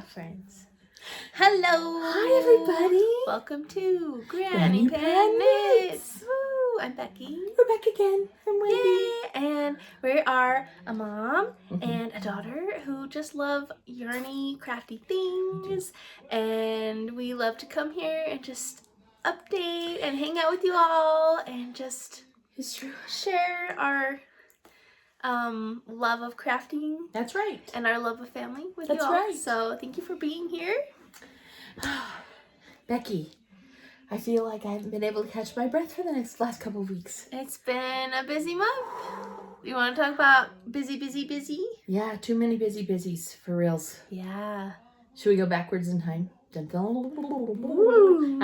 friends. Hello. Hi, everybody. Welcome to Granny Pan Knits. Woo! I'm Becky. We're back again. I'm Wendy. Yay! And we are a mom and a daughter who just love yarny, crafty things. And we love to come here and just update and hang out with you all and just It's true. share our love of crafting. That's right. And our love of family with That's you all. right. So thank you for being here. Becky, I feel like I haven't been able to catch my breath for the last couple of weeks. It's been a busy month. You want to talk about busy? Yeah, too many busies for reals. Yeah. Should we go backwards in time? Actually, Woo,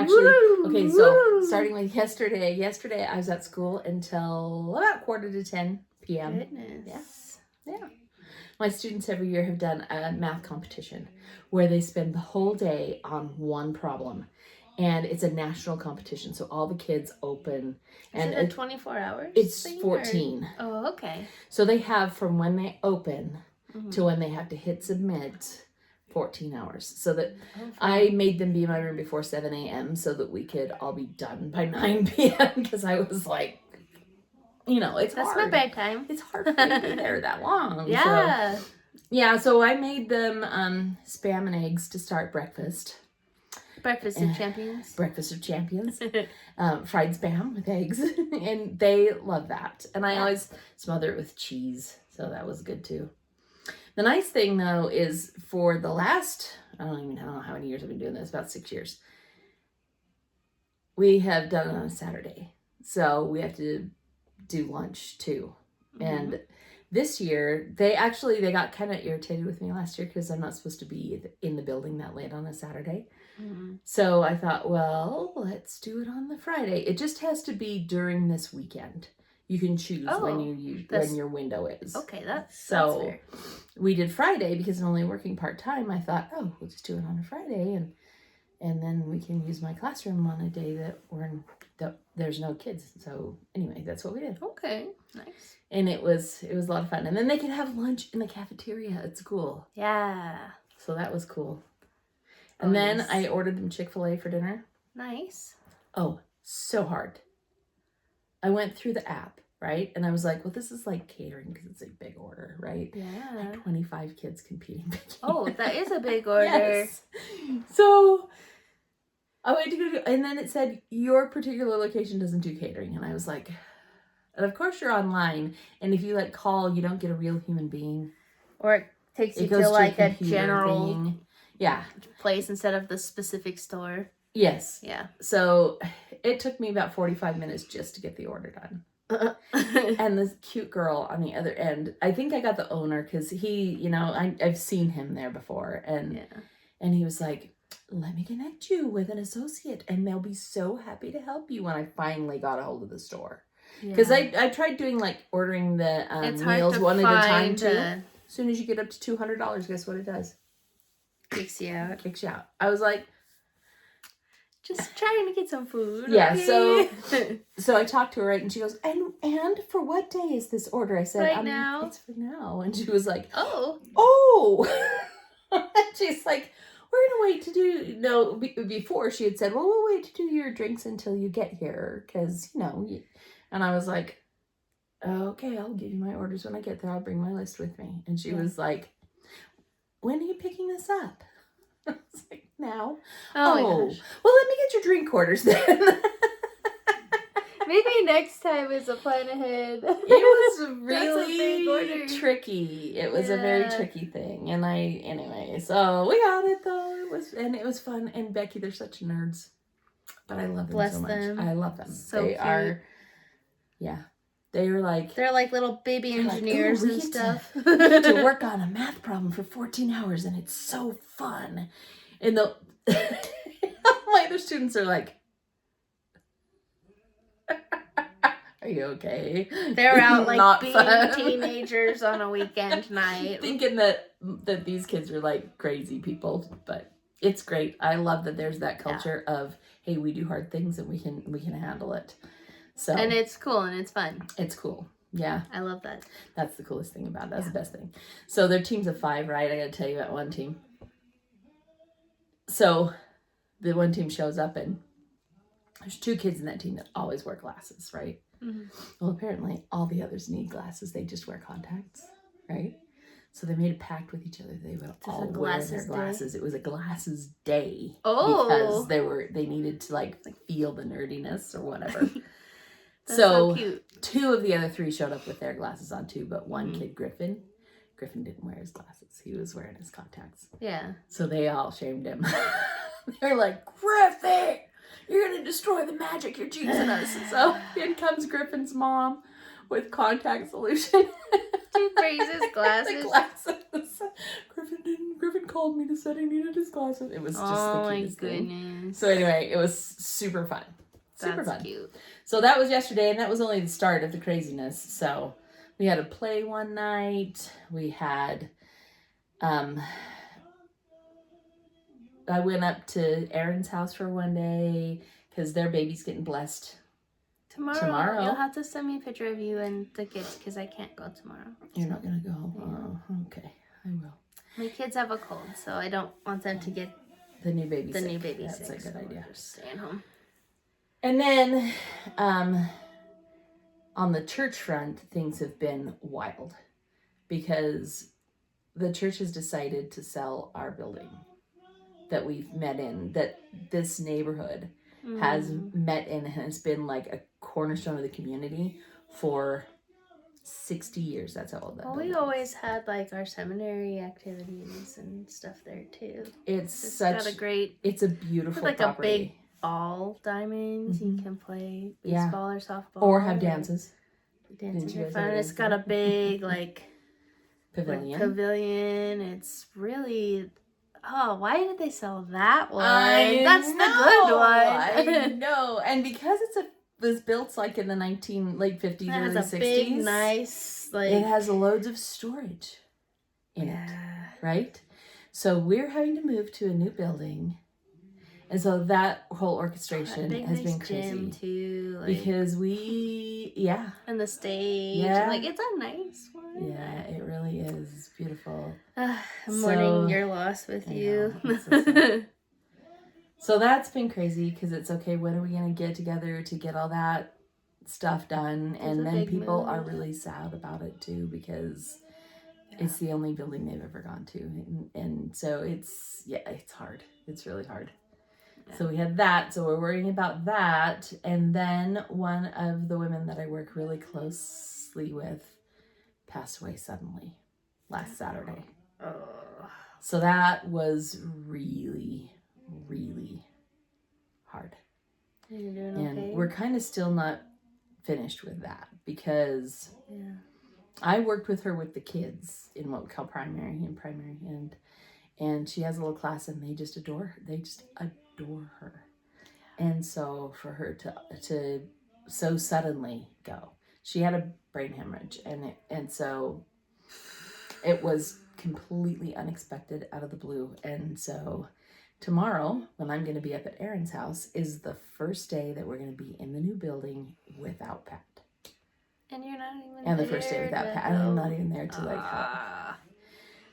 okay, so starting with yesterday. Yesterday I was at school until about 9:45 p.m. Goodness. Yeah. My students every year have done a math competition where they spend the whole day on one problem. And it's a national competition, so all the kids open. And Is it 24 hours? It's thing, 14. Or? Oh, okay. So they have from when they open to when they have to hit submit 14 hours. So that I made them be in my room before 7 a.m. so that we could all be done by 9 p.m. because I was like, it's That's hard. my bedtime. It's hard for me to be there that long. Yeah. So I made them Spam and eggs to start breakfast. Breakfast of Champions. Breakfast of Champions. Fried Spam with eggs. And they love that. And I always smother it with cheese. So that was good too. The nice thing though is for the last, I don't know how many years I've been doing this, about 6 years. We have done it on a Saturday. So we have to do lunch too. And this year, they got kind of irritated with me last year because I'm not supposed to be in the building that late on a Saturday. So I thought, well, let's do it on the Friday. It just has to be during this weekend. You can choose when your window is. Okay, that's so fair. We did Friday because I'm only working part-time. I thought, oh, we'll just do it on a Friday and then we can use my classroom on a day that there's no kids. So anyway, that's what we did. Okay, nice. And it was a lot of fun. And then they could have lunch in the cafeteria at school. Yeah. So that was cool. And then I ordered them Chick-fil-A for dinner. Nice. Oh, so hard. I went through the app, right? And I was like, well, this is like catering because it's a big order, right? Yeah. Like 25 kids competing. Oh, that is a big order. Yes. So I went to go and then it said, your particular location doesn't do catering. And I was like, and of course you're online. And if you call, you don't get a real human being. Or it takes you to like a general thing. place instead of the specific store. Yes. Yeah. So it took me about 45 minutes just to get the order done. And this cute girl on the other end, I think I got the owner because he, I've seen him there before. And he was like, let me connect you with an associate and they'll be so happy to help you when I finally got a hold of the store. Because I tried doing ordering the meals one at a time too. As soon as you get up to $200, guess what it does? Kicks you out. Kicks you out. I was like, just trying to get some food. Yeah, okay? so I talked to her, right, and she goes, and for what day is this order? I said, right now. It's for now. And she was like, oh. She's like, we're gonna wait to do, before she had said, well, we'll wait to do your drinks until you get here, because, and I was like, okay, I'll give you my orders when I get there. I'll bring my list with me. And she was like, when are you picking this up? I was like, now. Oh my gosh. Well, let me get your drink orders then. Maybe next time is a plan ahead. It was really tricky. It was a very tricky thing. And so we got it though. It was fun. And Becky, they're such nerds. But I love them so much. I love them. So they cute. are, they're like little baby engineers and stuff. We get to work on a math problem for 14 hours and it's so fun. And my other students are like, are you okay? They're out being fun. teenagers on a weekend night. Thinking that these kids are like crazy people, but it's great. I love that there's that culture of, hey, we do hard things and we can handle it. So and it's cool and it's fun. It's cool. Yeah. I love that. That's the coolest thing about it. That's the best thing. So they're teams of 5, right? I got to tell you about one team. So the one team shows up, and there's 2 kids in that team that always wear glasses, right? Mm-hmm. Well, apparently all the others need glasses. They just wear contacts, right? So they made a pact with each other. They would all wear their glasses. It was a glasses day. Oh. Because they needed to like feel the nerdiness or whatever. That's so cute. 2 of the other 3 showed up with their glasses on too, but one kid, Griffin didn't wear his glasses. He was wearing his contacts. Yeah. So they all shamed him. They're like, Griffin, you're going to destroy the magic you're teaching us. So in comes Griffin's mom with contact solution. To raise his glasses. The glasses. Griffin called me to say he needed his glasses. It was just the cutest thing. So anyway, it was super fun. Super fun. Cute. So that was yesterday, and that was only the start of the craziness. So we had a play one night. We had, I went up to Erin's house for one day because their baby's getting blessed tomorrow. You'll have to send me a picture of you and the kids because I can't go tomorrow. You're not going to go? Yeah. Oh, okay. I will. My kids have a cold, so I don't want them to get the new baby sick. That's a good idea. Just staying home. And then on the church front, things have been wild because the church has decided to sell our building that we've met in, that this neighborhood has met in, and has been like a cornerstone of the community for 60 years. That's how old that we always had like our seminary activities and stuff there too. It's a beautiful like property. A big ball diamonds. You can play baseball or softball. Or have dances. Dances are fun. It's got a big like pavilion. It's really... Oh, why did they sell that one? That's the good one. I know. And because it was built like in the late 50s, early 60s. Big, nice, it has loads of storage in it. Right? So we're having to move to a new building. And so that whole orchestration has been crazy. Gym too, because and the stage, it's a nice one. Yeah, it really is. It's beautiful. I'm mourning your loss with you. So that's been crazy because it's okay. When are we gonna get together to get all that stuff done? And then people are really sad about it too because it's the only building they've ever gone to, and so it's hard. It's really hard. So we had that, so we're worrying about that. And then one of the women that I work really closely with passed away suddenly last Saturday. So that was really, really hard. You're doing and okay? We're kind of still not finished with that because I worked with her with the kids in what we call primary, and she has a little class, and they just adore her. And so for her to so suddenly go, she had a brain hemorrhage, and so it was completely unexpected, out of the blue. And so tomorrow, when I'm going to be up at Erin's house, is the first day that we're going to be in the new building without Pat. And you're not even and the first day without Pat. I'm not even there to help.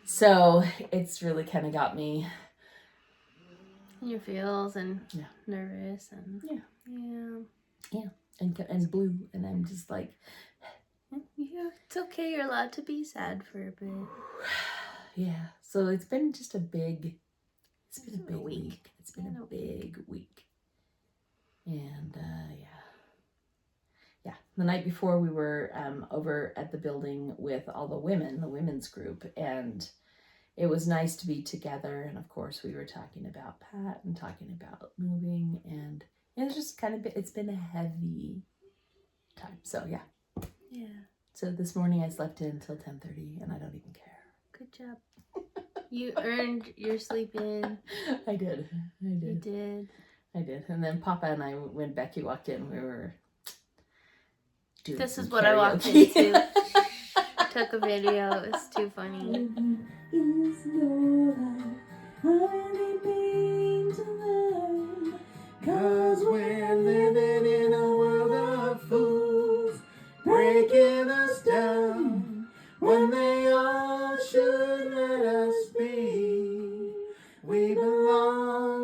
So it's really kind of got me in your feels and nervous and and blue, and I'm just like, it's okay. You're allowed to be sad for a bit. So it's been just a big. It's been a big week. It's been a big week, and the night before we were over at the building with all the women's group, and it was nice to be together. And of course we were talking about Pat and talking about moving, and it's just it's been a heavy time. So so this morning I slept in until 10:30, and I don't even care. Good job. You earned your sleep in. I did. You did. I did. And then Papa and I, when Becky walked in, we were doing This is karaoke. what I walked into. Took a video. It's too funny. Is your life anything to learn? 'Cause we're living in a world of fools, breaking us down when they all should let us be. We belong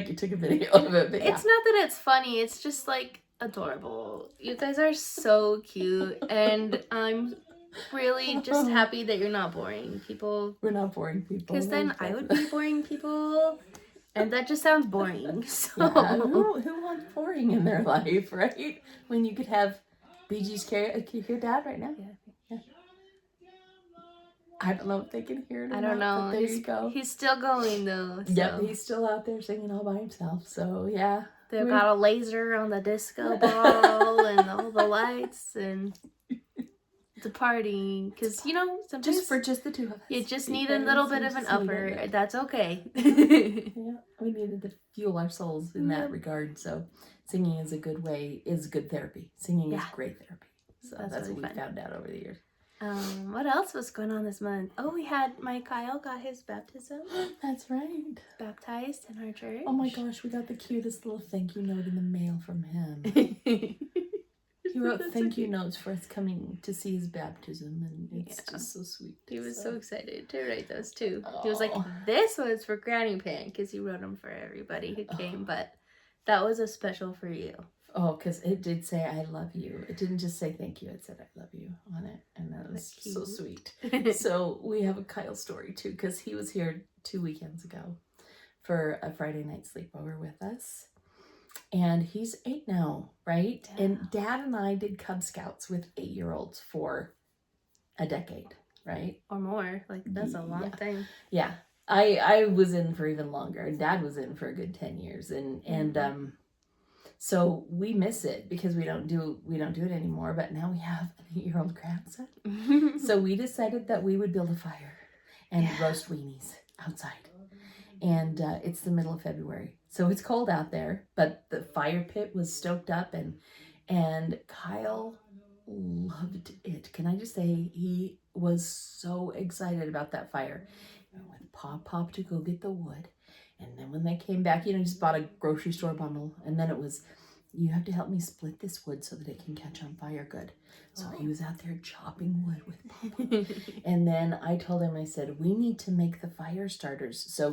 Becky took a video of it. But yeah. It's not that it's funny. It's just like adorable. You guys are so cute, and I'm really just happy that you're not boring people. We're not boring people. Because then I would be boring people, and that just sounds boring. So Yeah, who wants boring in their life, right? When you could have BG's can you hear Dad right now? Yeah. I don't know if they can hear it or I don't not, know. but there you go. He's still going though. So. Yep, he's still out there singing all by himself. So yeah. They've got a laser on the disco ball and all the lights and the partying. Because, you know, sometimes Just for just the two of us. you just need a little bit of an upper. That's okay. Yeah, we needed to fuel our souls in that regard. So singing is a good way, is good therapy. Singing is great therapy. So that's really what we fun. found out over the years. What else was going on this month? Oh, we had my Kyle got his baptism. That's right. Baptized in our church. Oh my gosh, we got the cutest little thank you note in the mail from him. He wrote thank you notes for us coming to see his baptism, and it's just so sweet. He was so excited to write those too. He was like, this was for Granny Pan, because he wrote them for everybody who came, but that was a special for you. Oh, because it did say I love you. It didn't just say thank you. It said I love you on it. And that was so sweet. So we have a Kyle story too, because he was here 2 weekends ago for a Friday night sleepover with us. And he's 8 now, right? Yeah. And Dad and I did Cub Scouts with 8-year-olds for a decade, right? Or more. Like, that's a long thing. Yeah. I was in for even longer. And Dad was in for a good 10 years. And so we miss it because we don't do it anymore, but now we have an 8-year-old grandson. So we decided that we would build a fire and roast weenies outside. And it's the middle of February. So it's cold out there, but the fire pit was stoked up and Kyle loved it. Can I just say he was so excited about that fire. He went with Pop to go get the wood. And then when they came back, just bought a grocery store bundle. And then it was, you have to help me split this wood so that it can catch on fire good. So he was out there chopping wood with Papa. And then I told him, I said, we need to make the fire starters. So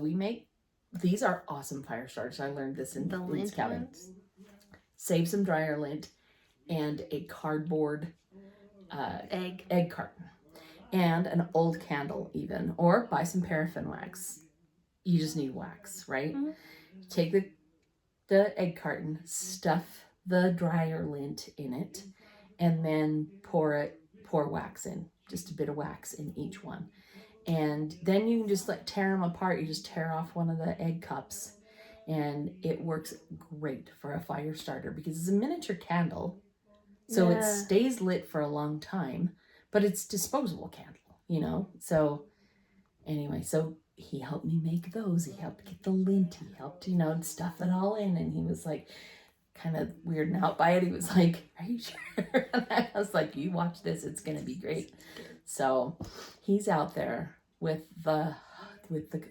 these are awesome fire starters. I learned this in scouting. Save some dryer lint and a cardboard egg carton. And an old candle even. Or buy some paraffin wax. You just need wax, right? Mm-hmm. Take the egg carton, stuff the dryer lint in it, and then pour wax in. Just a bit of wax in each one. And then you can just tear them apart. You just tear off one of the egg cups, and it works great for a fire starter because it's a miniature candle. So it stays lit for a long time, but it's disposable candle, So anyway, so he helped me make those. He helped get the lint. He helped, stuff it all in. And he was like, kind of weirding out by it. He was like, are you sure? And I was like, you watch this. It's going to be great. So he's out there with the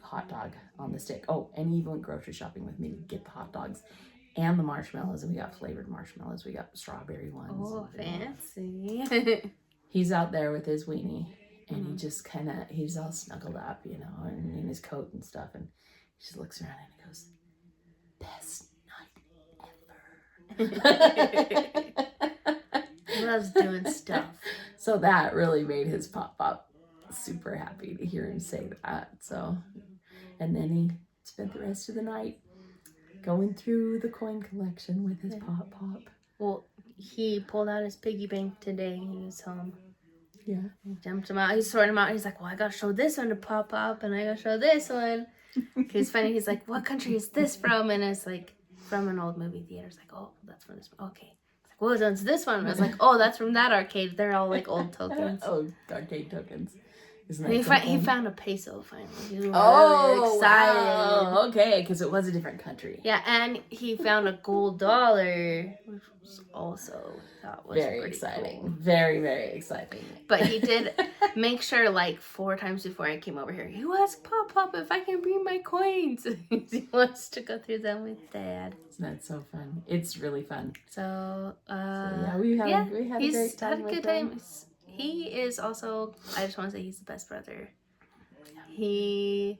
hot dog on the stick. Oh, and he even went grocery shopping with me to get the hot dogs and the marshmallows. And we got flavored marshmallows. We got strawberry ones. Oh, fancy. He's out there with his weenie. And he just he's all snuggled up, and in his coat and stuff. And he just looks around and he goes, best night ever. He loves doing stuff. So that really made his pop super happy to hear him say that. So, and then he spent the rest of the night going through the coin collection with his pop. Well, he pulled out his piggy bank today when he was home. Yeah. He jumped him out. He sorted him out. He's like, well, I got to show this one to Pop, and I got to show this one. He's funny. He's like, what country is this from? And it's like, from an old movie theater. It's like, oh, that's from this one. Okay. He's like, well, one's this one? And I was like, oh, that's from that arcade. They're all like old tokens. Oh, arcade tokens. And he found a peso finally. He was really excited. Wow. Okay, because it was a different country. Yeah, and he found a gold dollar, which was also very exciting. Cool. Very, very exciting. But he did make sure 4 times before I came over here, you ask Pop if I can bring my coins. He wants to go through them with Dad. That's so fun. It's really fun. So we had a great time. Had a good time. He is also, I just want to say he's the best brother. He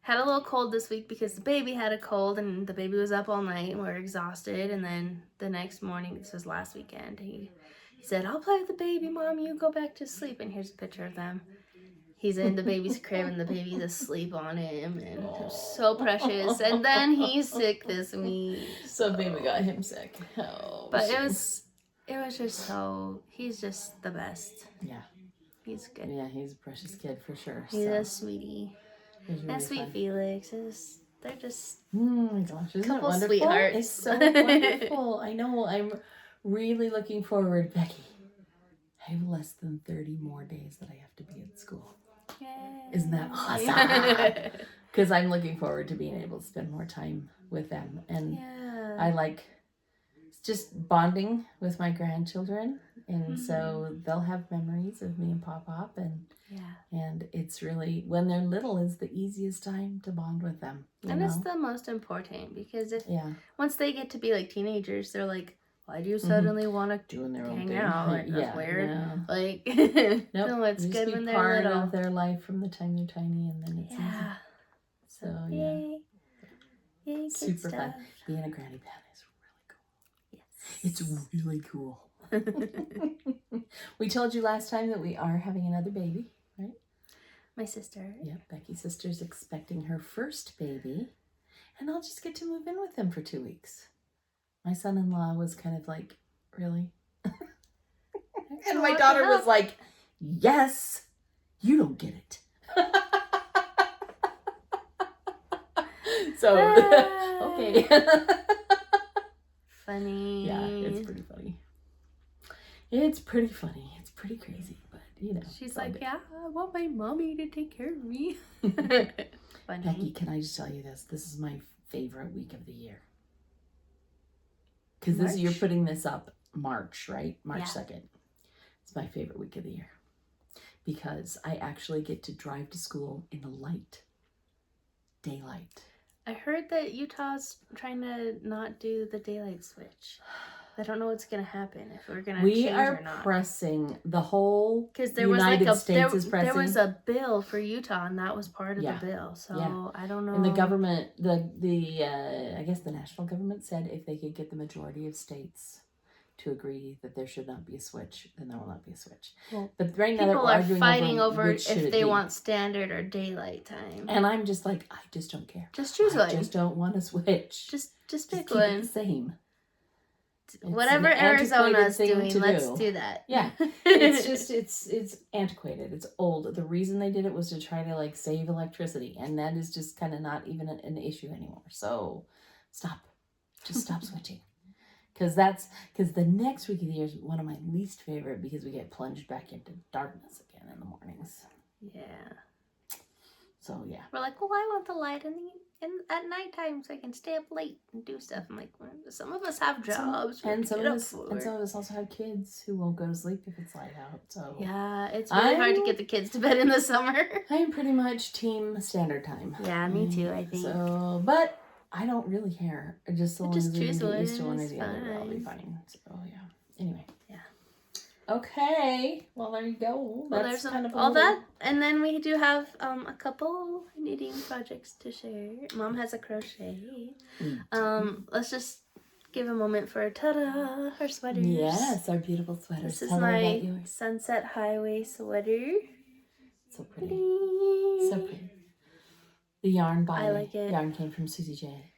had a little cold this week because the baby had a cold and the baby was up all night and we were exhausted. And then the next morning, this was last weekend, he said, I'll play with the baby, Mom, you go back to sleep. And here's a picture of them. He's in the baby's crib and the baby's asleep on him, and it was so precious. And then he's sick this week. So baby got him sick. Oh, But shit. it was just so, he's just the best. Yeah. He's good. Yeah, he's a precious kid for sure. He's a sweetie. Really And sweet fun. Felix, they're just Oh my gosh, isn't couple it wonderful? sweethearts. It's so wonderful. I know. I'm really looking forward, Becky. I have less than 30 more days that I have to be at school. Yay. Isn't that awesome? Because I'm looking forward to being able to spend more time with them. And Yeah. I like just bonding with my grandchildren. And so they'll have memories of me and Pop. And it's really, when they're little, is the easiest time to bond with them. And it's the most important, because if Yeah. once they get to be like teenagers, they're like, why do you suddenly want to Doing their own hang thing. out? Like, that's Yeah, weird. no. Like, Nope. no, it's You good just when be they're part little. of their life from the time they're tiny, and then it's Yeah. easy. So yeah, Yay. Yay, kid super stuff. fun. Being a granny pan is Yes. it's really cool. We told you last time that we are having another baby, right? My sister. Yeah, Becky's sister's expecting her first baby, and I'll just get to move in with them for 2 weeks. My son-in-law was kind of like, really? And my daughter was like, yes, you don't get it. So, okay. Funny. Yeah, it's pretty funny. It's pretty funny. It's pretty crazy, but you know. She's it's all like, good. yeah, I want my mommy to take care of me. Funny. Becky, can I just tell you this? This is my favorite week of the year. Because this you're March? putting this up March, right? March Yeah. 2nd. It's my favorite week of the year. Because I actually get to drive to school in the light. Daylight. I heard that Utah's trying to not do the daylight switch. I don't know what's gonna happen, if we're gonna We change are or not. pressing the whole Because there was like United a States is there was pressing. a bill for Utah, and that was part of Yeah. the bill. So Yeah. I don't know. And the government, I guess the national government said if they could get the majority of states to agree that there should not be a switch, then there will not be a switch. Well, But right now they're people are arguing fighting over which should if it they be. want standard or daylight time. And I'm just like, I just don't care. Just choose I one. just don't want to switch. Just Just pick keep it one. the same. It's Whatever an antiquated Arizona's thing doing, to let's do. do that. Yeah. It's just it's antiquated. It's old. The reason they did it was to try to like save electricity, and that is just kind of not even an issue anymore. So stop. Just stop switching. Because the next week of the year is one of my least favorite, because we get plunged back into darkness again in the mornings. Yeah. So yeah. We're like, well, I want the light at nighttime so I can stay up late and do stuff. I'm like, well, some of us have jobs. And some of us for. also have kids who won't go to sleep if it's light out. So Yeah, it's really hard to get the kids to bed in the summer. I'm pretty much team standard time. Yeah, me too, I think. So, but I don't really care. Just so long Just as we choose can get one, used to one or it's the other, I'll be fine. fine. So yeah. Anyway. Yeah. Okay. Well, there you go. Well, That's there's kind of all that, and then we do have a couple knitting projects to share. Mom has a crochet. Let's just give a moment for ta-da, her sweaters. Yes, our beautiful sweaters. This is Tell her about my yours. Sunset Highway sweater. So pretty. So pretty. The yarn by I like it. Yarn came from Susie J.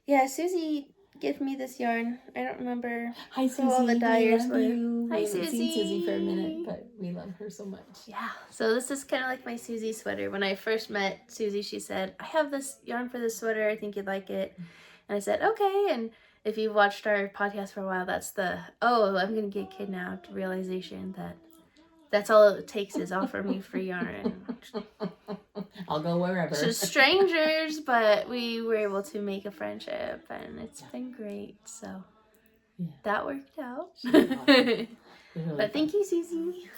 Yeah, Susie gave me this yarn. I don't remember. Hi, So Susie. all the we dyers love were- you. Hi, We haven't seen Susie for a Susie. minute, but we love her so much. Yeah, so this is kind of like my Susie sweater. When I first met Susie, she said, I have this yarn for this sweater. I think you'd like it. And I said, okay. And if you've watched our podcast for a while, that's the, I'm going to get kidnapped realization that that's all it takes is offer me free yarn. I'll go wherever. Just strangers, but we were able to make a friendship, and it's been great. So Yeah. that worked out. Really But thank you, Susie.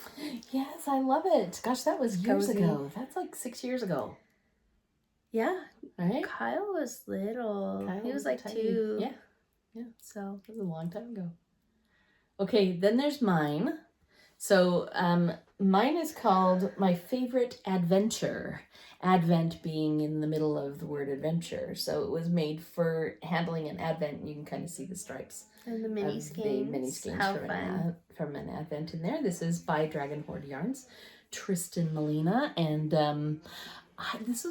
Yes, I love it. Gosh, that was years Cozy. ago. That's like 6 years ago, Yeah, right? Kyle was little. Kyle He was was like tiny. 2. Yeah. So That was a long time ago. Okay, then there's mine. So mine is called My Favorite Adventure. Advent being in the middle of the word adventure. So it was made for handling an advent. You can kind of see the stripes. And the mini skeins. How fun. From an advent in there. This is by Dragon Horde Yarns, Trysten Molina, and this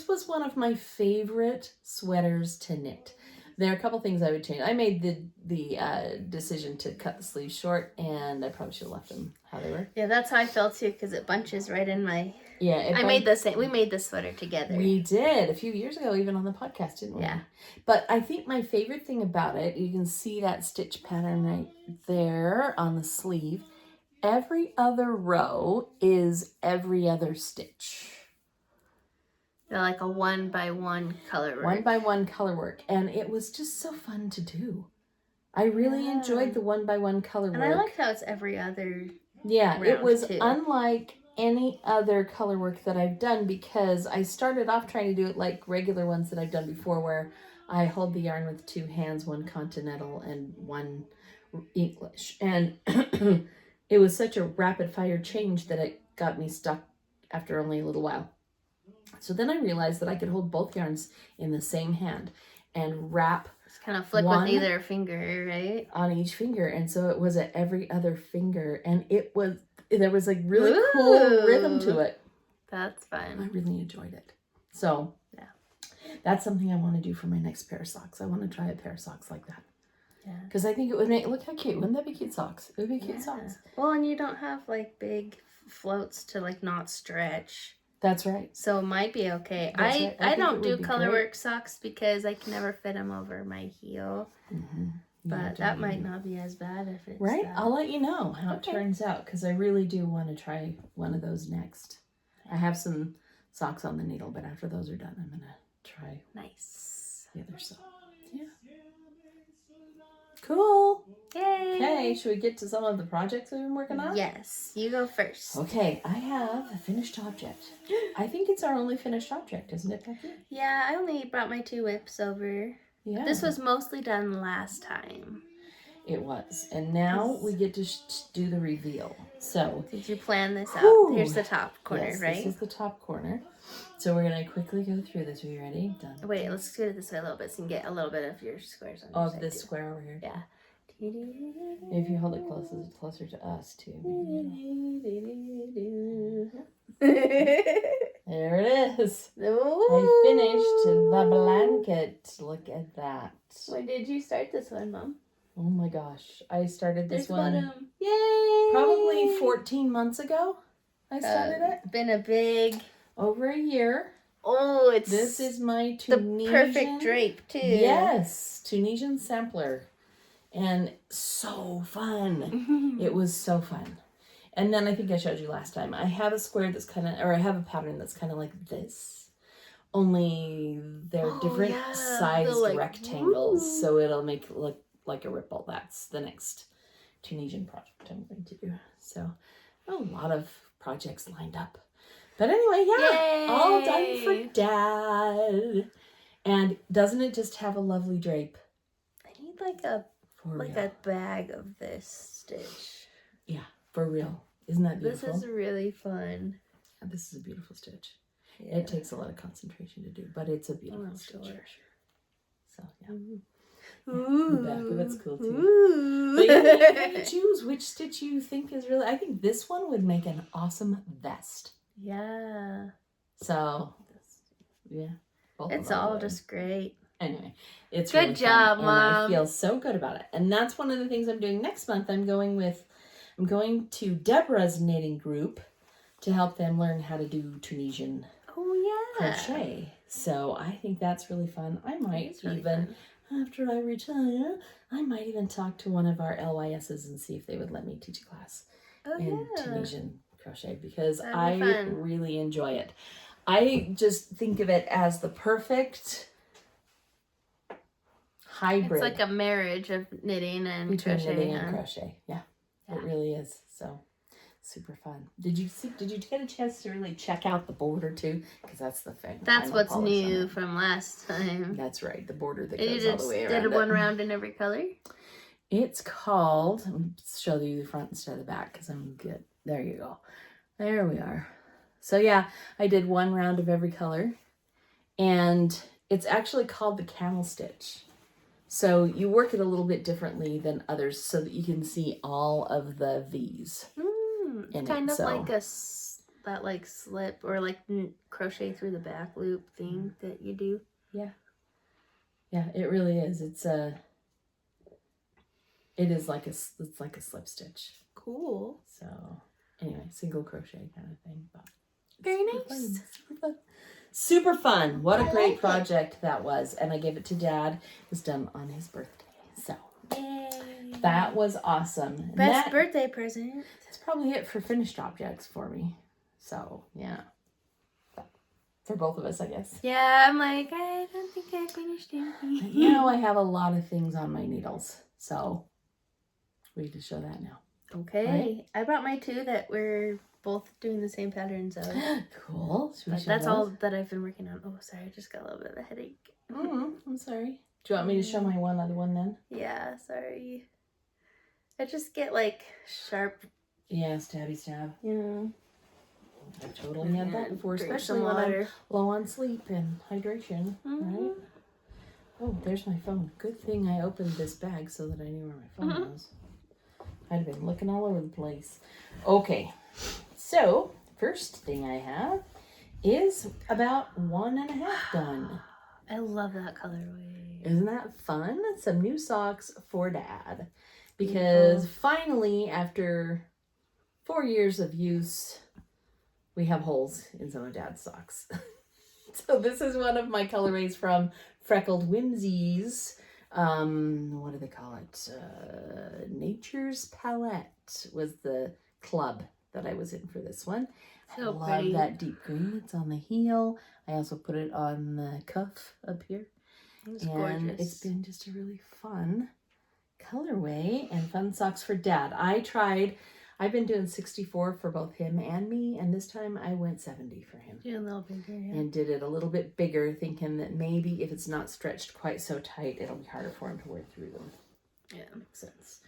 was one of my favorite sweaters to knit. There are a couple things I would change. I made the decision to cut the sleeves short, and I probably should have left them how they were. Yeah, that's how I felt too, because it bunches right in my... Yeah, I made the same. We made the sweater together. We did a few years ago, even on the podcast, didn't we? Yeah. But I think my favorite thing about it, you can see that stitch pattern right there on the sleeve. Every other row is every other stitch. They're like a 1x1 color work. 1x1 color work, and it was just so fun to do. I really enjoyed the 1x1 color work. And I like how it's every other. Yeah, it was too. Unlike any other color work that I've done, because I started off trying to do it like regular ones that I've done before, where I hold the yarn with two hands, one continental and one English, and it was such a rapid fire change that it got me stuck after only a little while. So then I realized that I could hold both yarns in the same hand and wrap Just kind of flick with either finger, right? On each finger, and so it was at every other finger, and there was like really cool rhythm to it. That's I fun. really enjoyed it. So yeah, that's something I want to do for my next pair of socks. I want to try a pair of socks like that. Yeah. Because I think it would make, look how cute. Wouldn't that be cute socks? It would be cute socks. Well, and you don't have like big floats to like not stretch. That's right. So it might be okay. That's right. I don't do be color great. work socks because I can never fit them over my heel. Mm-hmm. But that might not be as bad if it's right. that. I'll let you know how it turns out, because I really do want to try one of those next. I have some socks on the needle, but after those are done, I'm gonna try Nice. the other side. Yeah. Cool. Yay. Okay, should we get to some of the projects we've been working on? Yes, you go first. Okay, I have a finished object. I think it's our only finished object, isn't it, Becky? Yeah, I only brought my 2 whips over. Yeah. This was mostly done last time. It was. And now we get to do the reveal. So, Did you plan this out? Whew. Here's the top corner, yes, right? This is the top corner. So we're going to quickly go through this. Are you ready? Done. Wait, let's do it this way a little bit so you can get a little bit of your squares on your Of side this too. square over here. Yeah. If you hold it closer to us, too. There it is. I finished the blanket. Look at that. When did you start this one, Mom? Oh my gosh. I started this There's one bottom. Yay! probably 14 months ago. I started it. Been a big... Over a year. Oh, it's... This is my the Tunisian. perfect drape, too. Yes. Tunisian sampler. And so fun. It was so fun. And then I think I showed you last time. I have a square that's kind of, or I have a pattern that's kind of like this. Only they're different sized like, rectangles. woo. So it'll make it look like a ripple. That's the next Tunisian project I'm going to do. So a lot of projects lined up. But anyway, yeah, Yay. all done for Dad. And doesn't it just have a lovely drape? I need like a For real. a bag of this stitch. Yeah, for real. Isn't that beautiful? This is really fun. This is a beautiful stitch. Yeah. It takes a lot of concentration to do, but it's a beautiful I'm stitch. sure. So, yeah. Ooh. The back of it's cool too. Ooh. But you can choose which stitch you think is really... I think this one would make an awesome vest. Yeah. So, yeah. both of It's them all would. just great. Anyway, it's Good really job, fun, Mom. And I feel so good about it. And that's one of the things I'm doing next month. I'm going to Deborah's knitting group to help them learn how to do Tunisian Oh, yeah. crochet. So I think that's really fun. I might It's really even, after I retire, I might even talk to one of our LYSs and see if they would let me teach a class in Tunisian crochet, because That'd be I fun. really enjoy it. I just think of it as the perfect hybrid It's like a marriage of knitting and between crochet. knitting huh? and crochet. Yeah, Yeah. it really is. So super fun. Did you get a chance to really check out the border too? Because that's the thing. That's what's new from last time. That's right. The border that And you goes all just the way did around. one round in every color? It's called, let me show you the front instead of the back because I'm good. There you go. There we are. So yeah, I did one round of every color, and it's actually called the camel stitch. So you work it a little bit differently than others so that you can see all of the V's. Kind of like that like slip or like crochet through the back loop thing that you do. Yeah. Yeah, it really is. It is like it's like a slip stitch. Cool. So anyway, single crochet kind of thing. But very super nice. Fun. Super fun. Super fun. What a great project that was. And I gave it to Dad. It was done on his birthday. So Yay. that was awesome. Best birthday present. That's probably it for finished objects for me. So yeah. For both of us, I guess. Yeah, I'm like, I don't think I finished anything. You know, I have a lot of things on my needles. So we need to show that now. Okay. Right? I brought my 2 that we're both doing the same patterns of. Cool. But that's all that I've been working on. Oh, sorry. I just got a little bit of a headache. I'm sorry. Do you want me to show my one other one then? Yeah, sorry. I just get like sharp. Yeah, stabby stab. Yeah. I've totally had that before, Drink especially some when I'm water. low on sleep and hydration. Right? Oh, there's my phone. Good thing I opened this bag so that I knew where my phone was. I'd been looking all over the place. Okay, so first thing I have is about 1.5 done. I love that colorway. Isn't that fun? Some new socks for Dad. Because finally, after 4 years of use, we have holes in some of Dad's socks. So this is one of my colorways from Freckled Whimsies. What do they call it? Nature's Palette was the club that I was in for this one. So I pretty. love that deep green. It's on the heel. I also put it on the cuff up here. It's and gorgeous. it's been just a really fun colorway and fun socks for Dad. I've been doing 64 for both him and me, and this time I went 70 for him. Do a little bigger, yeah. And did it a little bit bigger, thinking that maybe if it's not stretched quite so tight, it'll be harder for him to wear through them. Yeah. Makes sense.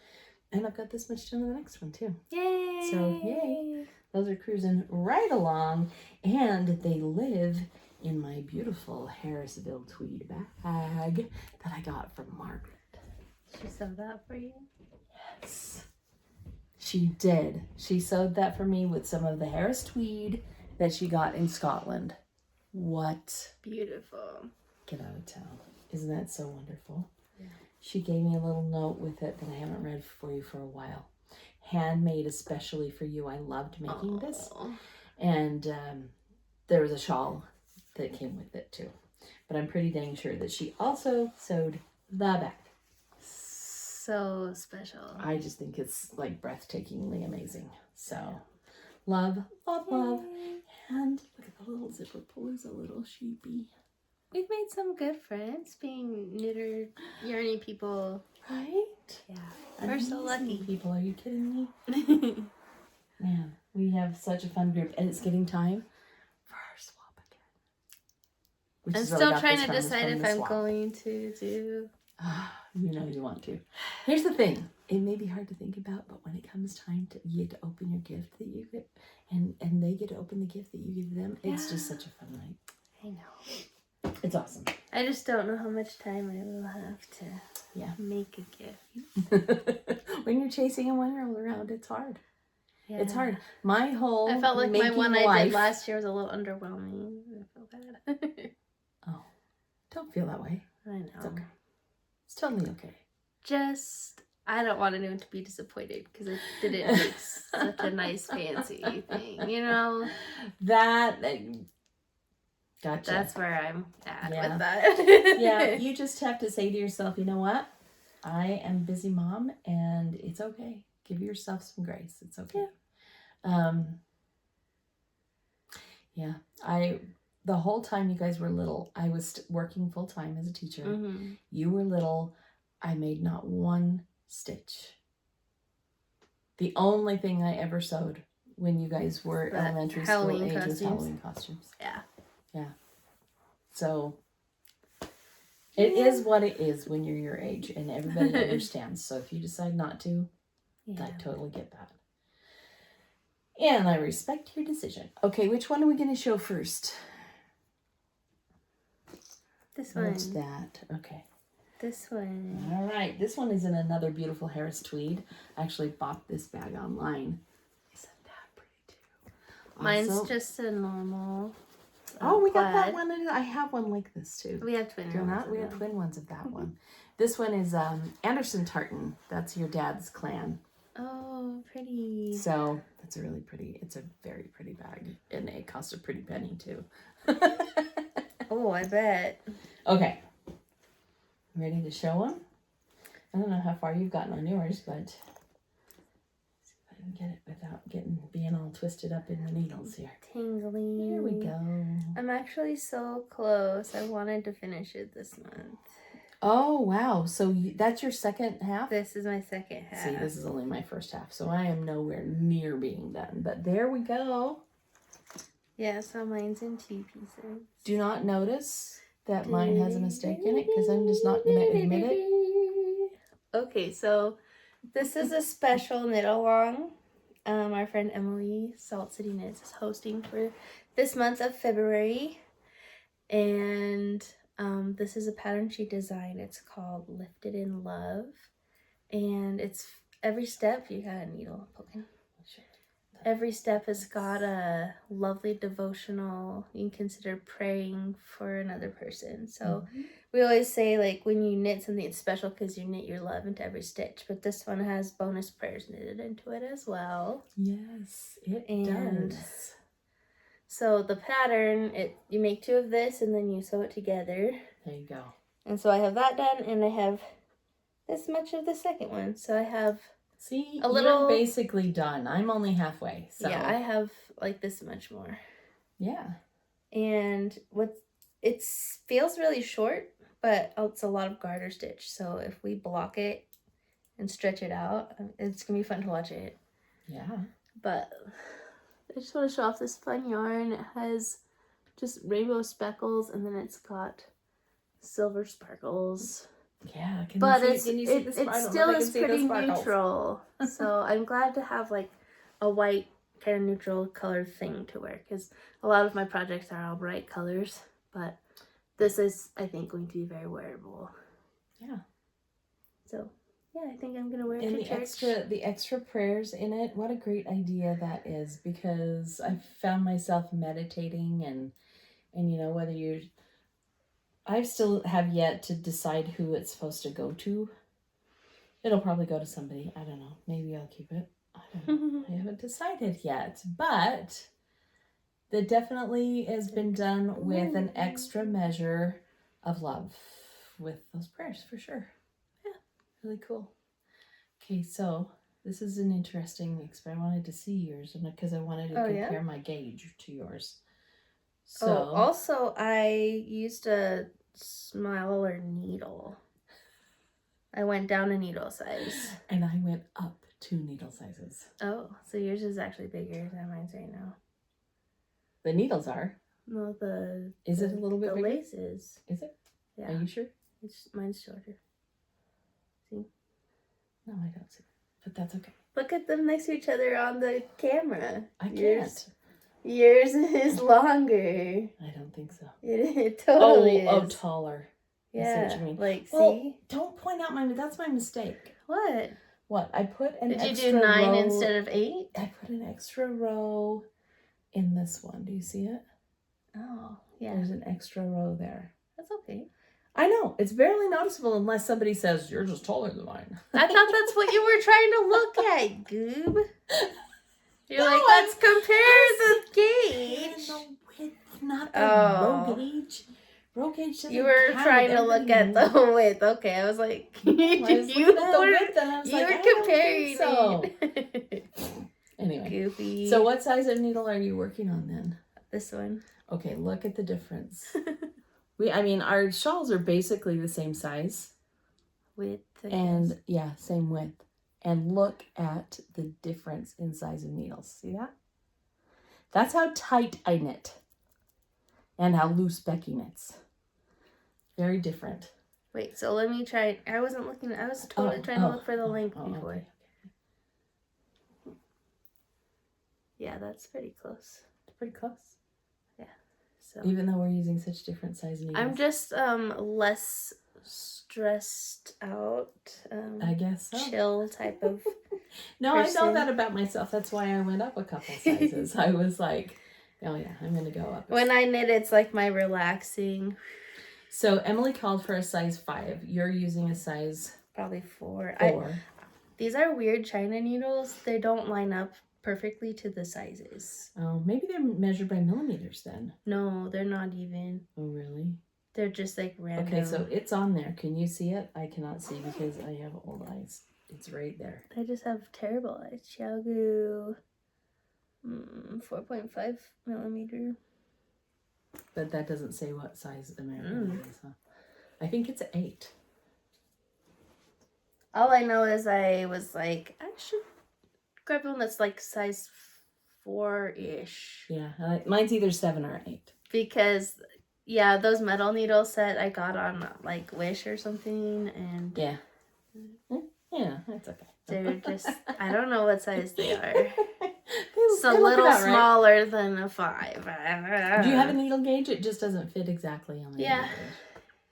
And I've got this much done in the next one too. Yay! So, yay. Those are cruising right along, and they live in my beautiful Harrisville tweed bag that I got from Margaret. She sewed that for you? Yes. She did. She sewed that for me with some of the Harris tweed that she got in Scotland. What? Beautiful. Get out of town. Isn't that so wonderful? Yeah. She gave me a little note with it that I haven't read for you for a while. Handmade especially for you. I loved making this. And there was a shawl that came with it too. But I'm pretty dang sure that she also sewed the back. So special. I just think it's like breathtakingly amazing. So love, love, love. And look at the little zipper palooza little sheepy. We've made some good friends being knitted, yarny people. Right? Yeah. We're so Amazing lucky. people. Are you kidding me? Man, we have such a fun group. And it's getting time for our swap again. I'm is still where I got trying this to from, is decide from if the I'm swap. going to do. You know you want to. Here's the thing. It may be hard to think about, but when it comes time to you get to open your gift that you get, and they get to open the gift that you give them, it's just such a fun night. I know. It's awesome. I just don't know how much time I will have to make a gift. When you're chasing a 1-year-old around, it's hard. Yeah. It's hard. My whole I felt like my making one I life... did last year was a little underwhelming. I felt bad. Oh, don't feel that way. I know. It's okay. It's totally okay. Just, I don't want anyone to be disappointed because I didn't make such a nice fancy thing, you know? Gotcha. That's where I'm at Yeah. with that. Yeah, you just have to say to yourself, you know what? I am a busy mom and it's okay. Give yourself some grace. It's okay. Yeah. The whole time you guys were little, I was working full time as a teacher. Mm-hmm. You were little. I made not one stitch. The only thing I ever sewed when you guys were elementary school Halloween age was costumes. Halloween costumes. Yeah. Yeah. So It is what it is when you're your age, and everybody understands. So if you decide not to, I totally get that. And I respect your decision. Okay, which one are we going to show first? This one. What's that? Okay. This one. All right. This one is in another beautiful Harris tweed. I actually bought this bag online. Isn't that pretty too? Mine's Also, just a normal. we got that plaid. one. I have one like this too. We have twin Do ones. not? We have twin ones of that one. This one is Anderson tartan. That's your dad's clan. Oh, pretty. So that's a really pretty. It's a very pretty bag, and it costs a pretty penny too. Oh, I bet. Okay. Ready to show them? I don't know how far you've gotten on yours, but let's see if I can get it without being all twisted up in the needles here. Tingly. Here we go. I'm actually so close. I wanted to finish it this month. Oh, wow. So that's your second half? This is my second half. See, this is only my first half, so I am nowhere near being done. But there we go. Yeah, so mine's in 2 pieces. Do not notice that mine has a mistake in it, because I'm just not going to admit it. Okay, so this is a special knit along. Our friend Emily, Salt City Knits, is hosting for this month of February. And this is a pattern she designed. It's called Lifted in Love. And it's every step, you got a needle poking. Every step has got a lovely devotional. You can consider praying for another person. So we always say, like, when you knit something, it's special because you knit your love into every stitch. But this one has bonus prayers knitted into it as well. Yes, it does. So the pattern, you make 2 of this and then you sew it together. There you go. And so I have that done, and I have this much of the second one. So I have... See, a little, you're basically done. I'm only halfway. So. Yeah, I have like this much more. Yeah. And it feels really short, but it's a lot of garter stitch. So if we block it and stretch it out, it's going to be fun to watch it. Yeah. But I just want to show off this fun yarn. It has just rainbow speckles, and then it's got silver sparkles. Yeah, But it still is pretty neutral. So I'm glad to have like a white kind of neutral colored thing to wear, because a lot of my projects are all bright colors. But this is, I think, going to be very wearable. Yeah. So yeah, I think I'm gonna wear it and to church. The extra prayers in it. What a great idea that is, because I found myself meditating and you know, whether you're. I still have yet to decide who it's supposed to go to. It'll probably go to somebody. I don't know. Maybe I'll keep it. I don't know. I haven't decided yet. But that definitely has been done with an extra measure of love with those prayers, for sure. Yeah. Really cool. Okay, so this is an interesting experiment. I wanted to see yours because I wanted to compare my gauge to yours. So, also I used a smaller needle. I went down a needle size. And I went up 2 needle sizes. Oh, so yours is actually bigger than mine's right now. The needles are. No, Is it a little bit bigger? The laces. Is it? Yeah. Are you sure? Mine's shorter. See? No, I don't see it. But that's okay. Look at them next to each other on the camera. I can't. Yours is longer. I don't think so. It totally is. Oh, taller. Yeah. I see what you mean. Like, well, see? Don't point out that's my mistake. What? What? I put an extra row. Did you do 9 instead of 8? I put an extra row in this one. Do you see it? Oh, yeah. There's an extra row there. That's okay. I know. It's barely noticeable unless somebody says, you're just taller than mine. I thought that's what you were trying to look at, goob. You're No, like, let's compare the gauge. The width, not the row gauge. Row gauge doesn't You were count. trying to look at the width. Okay, I was like, you were comparing. So. Anyway, goofy. So what size of needle are you working on then? This one. Okay, look at the difference. Our shawls are basically the same size. Width. And yeah, same width. And look at the difference in size of needles. See that? That's how tight I knit. And how loose Becky knits. Very different. Wait, so let me try. I was totally trying to look for the length before. Okay. Yeah, that's pretty close. Pretty close. So Even though we're using such different size needles. I'm just less stressed out. I guess so. Chill type of. No, person. I know that about myself. That's why I went up a couple sizes. I was like, oh yeah, I'm gonna go up. When I knit, it's like my relaxing. So Emily called for a size 5. You're using a size Probably 4. 4. These are weird China needles. They don't line up perfectly to the sizes. Oh, maybe they're measured by millimeters then. No, they're not even. Oh, really? They're just like random. Okay, so it's on there. Can you see it? I cannot see because I have old eyes. It's right there. I just have terrible eyes. Xiaogu, 4.5 millimeter. But that doesn't say what size American it is, huh? I think it's 8. All I know is I was like, I should grab one that's like size 4-ish. Yeah, mine's either 7 or 8. Because, yeah, those metal needle set I got on like Wish or something, and Yeah. Yeah, that's okay. they're just, I don't know what size they are. It's They a look little about right. smaller than a 5. Do you have a needle gauge? It just doesn't fit exactly on the Yeah. needle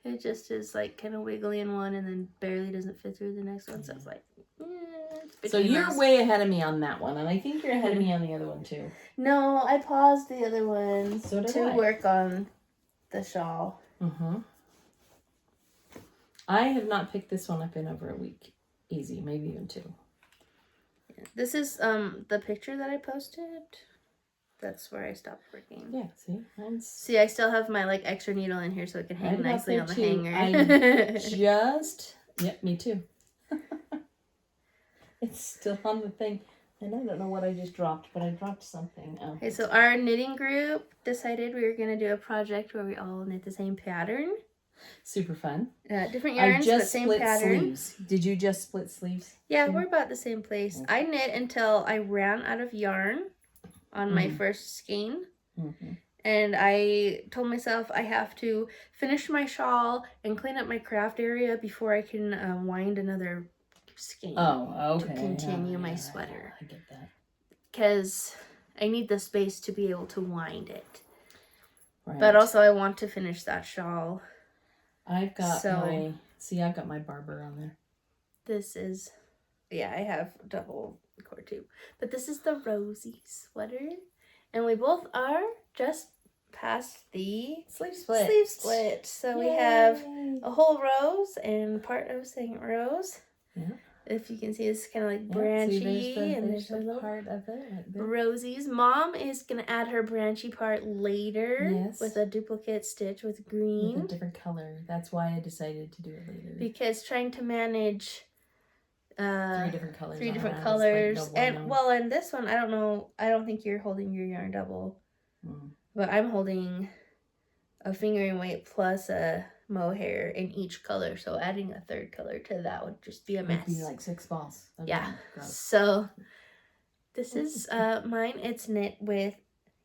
gauge. It just is like kind of wiggly in one and then barely doesn't fit through the next one. So it's like, it's So you're between way ahead of me on that one, and I think you're ahead of me on the other one too. No, I paused the other one So did to I. work on the shawl. I have not picked this one up in over a week. Easy, maybe even 2. This is the picture that I posted. That's where I stopped working. Yeah, see? Mine's... See, I still have my like extra needle in here so it can hang nicely on the hanger. I just... Yep, me too. It's still on the thing. And I don't know what I just dropped, but I dropped something. Oh, Okay, so our knitting group decided we were going to do a project where we all knit the same pattern. super fun. Different yarns, but same split pattern. sleeves. Did you just split sleeves? Yeah, too? we're about the same place. Okay. I knit until I ran out of yarn on my first skein. And I told myself I have to finish my shawl and clean up my craft area before I can wind another skein. Oh, okay. To continue my sweater. I get that. Because I need the space to be able to wind it. Right. But also I want to finish that shawl. I've got I've got my barber on there. This is, yeah, I have double cord too. But this is the Rosie sweater. And we both are just past the Sleeve split. sleeve split. So we have a whole rose and part of second rose. Yeah. If you can see, it's kind of like Yeah, branchy. see, there's a little part of it right there. Rosie's mom is going to add her branchy part later. Yes. With a duplicate stitch with With green. a different color. That's why I decided to do it later. Because trying to manage 3 different colors. 3 on different that is colors. like And well, and this one, I don't know. I don't think you're holding your yarn double. But I'm holding a fingering weight plus a mohair in each color. So adding a third color to that would just be a mess. It'd be like 6 balls. That'd Yeah. be gross. So this is mine. It's knit with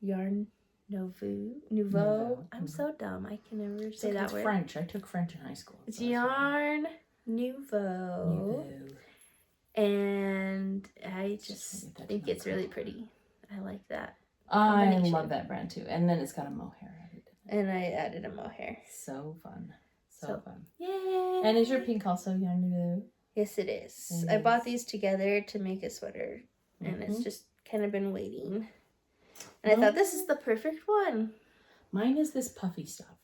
yarn Nouveau. I'm so dumb. I can never say that it's word. French. I took French in high school. It's so yarn Nouveau. And I just think it's really pretty. I like that. I combination. love that brand too. And then it's got a mohair added. And I added a mohair. So fun. So fun. Yay! And is your pink also yarn Nouveau? Yes, it is. It I is. bought these together to make a sweater. And it's just kind of been waiting. And I thought, this is the perfect one. Mine is this puffy stuff.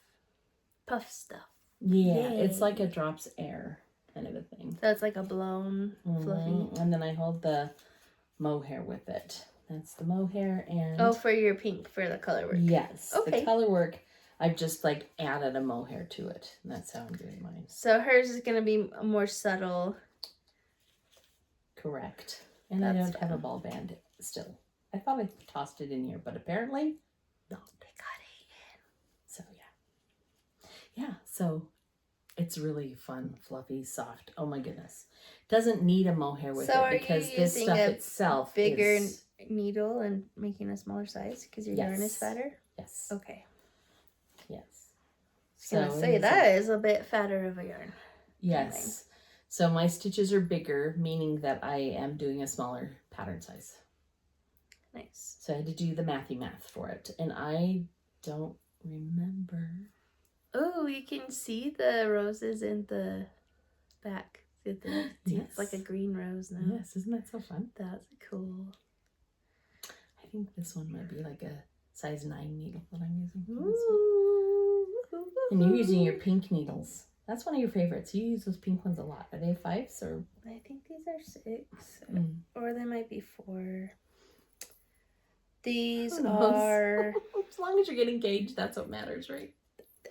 Puff stuff. Yeah, Yay. it's like it drops air kind of a thing. So it's like a blown, fluffy. And then I hold the mohair with it. That's the mohair and... Oh, for your pink, for the color work. Yes. Okay. The color work, I've just like added a mohair to it. And that's how I'm doing mine. So hers is going to be more subtle. Correct. And That's I don't have a ball band still. I thought I tossed it in here, but apparently, no. They got it. So, yeah. Yeah, so it's really fun, fluffy, soft. Oh my goodness. Doesn't need a mohair with So it because are you this using stuff a itself bigger is... needle and making a smaller size because your yarn is Yes. fatter? Yes. Okay. Yes. So I was gonna say that is a bit fatter of a yarn. Yes. So my stitches are bigger, meaning that I am doing a smaller pattern size. Nice. So I had to do the mathy math for it. And I don't remember. Oh, you can see the roses in the back. It's like a green rose now. Yes, isn't that so fun? That's cool. I think this one might be like a size 9 needle that I'm using. Ooh. And you're using your pink needles. That's one of your favorites. You use those pink ones a lot. Are they 5s or? I think these are 6. Or they might be 4. These are... As long as you're getting gauge, that's what matters, right?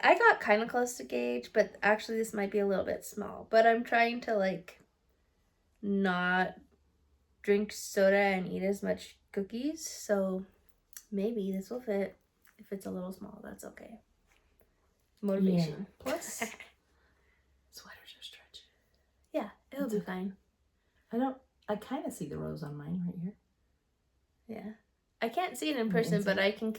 I got kind of close to gauge, but actually this might be a little bit small. But I'm trying to, like, not drink soda and eat as much cookies. So maybe this will fit. If it's a little small, that's okay. Motivation. Yeah. Plus, sweaters are stretchy. Yeah, it'll be fine. I kind of see the rose on mine right here. Yeah. I can't see it in person, but I can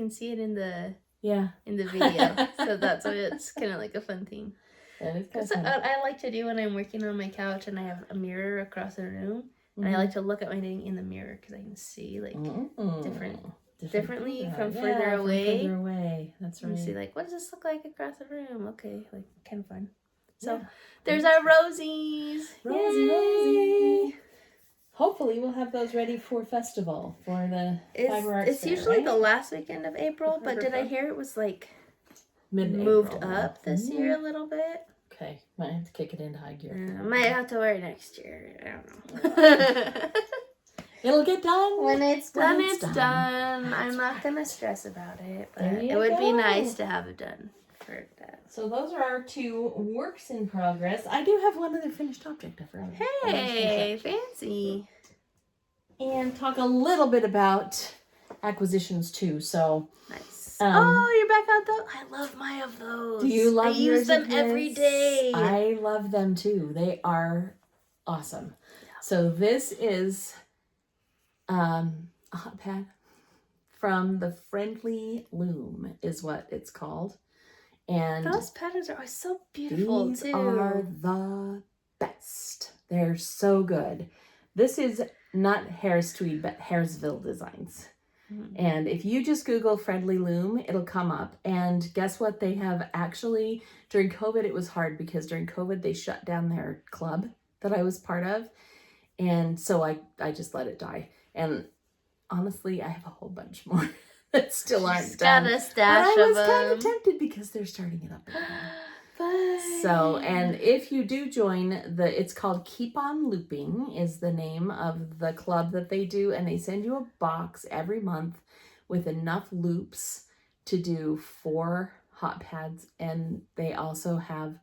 see it in the video. So that's why it's kind of like a fun thing. That is That's what I like to do when I'm working on my couch and I have a mirror across the room. And I like to look at my knitting in the mirror because I can see like differently from further away. From further away. That's right. You see like, what does this look like across the room? Okay, like kind of fun. So there's our Rosies. Rosie. Hopefully we'll have those ready for festival for the Fiber Arts It's Fair, usually right? the last weekend of April, but did I hear it was like Mid-April. moved up this year a little bit? Okay, might have to kick it into high gear. I might have to wear it next year. I don't know. It'll get done. When it's done, it's done. I'm not going to stress about it, but it would be nice to have it done for that. So those are our 2 works in progress. I do have one other finished object I forgot. Hey, fancy. And talk a little bit about acquisitions too. So nice. Oh, you're back on those. I love my of those. Do you love I use them every day. I love them too. They are awesome. Yeah. So this is a hot pad from the Friendly Loom is what it's called. And those patterns are always so beautiful these too. are the best. They're so good. This is not Harris Tweed, but Harrisville Designs. And if you just Google Friendly Loom, it'll come up. And guess what? They have actually, during COVID, it was hard because during COVID, they shut down their club that I was part of. And so I just let it die. And honestly, I have a whole bunch more that still aren't done. Got a stash but I of was them. kind of tempted because they're starting it up again. So, and if you do join it's called Keep On Looping is the name of the club that they do. And they send you a box every month with enough loops to do 4 hot pads. And they also have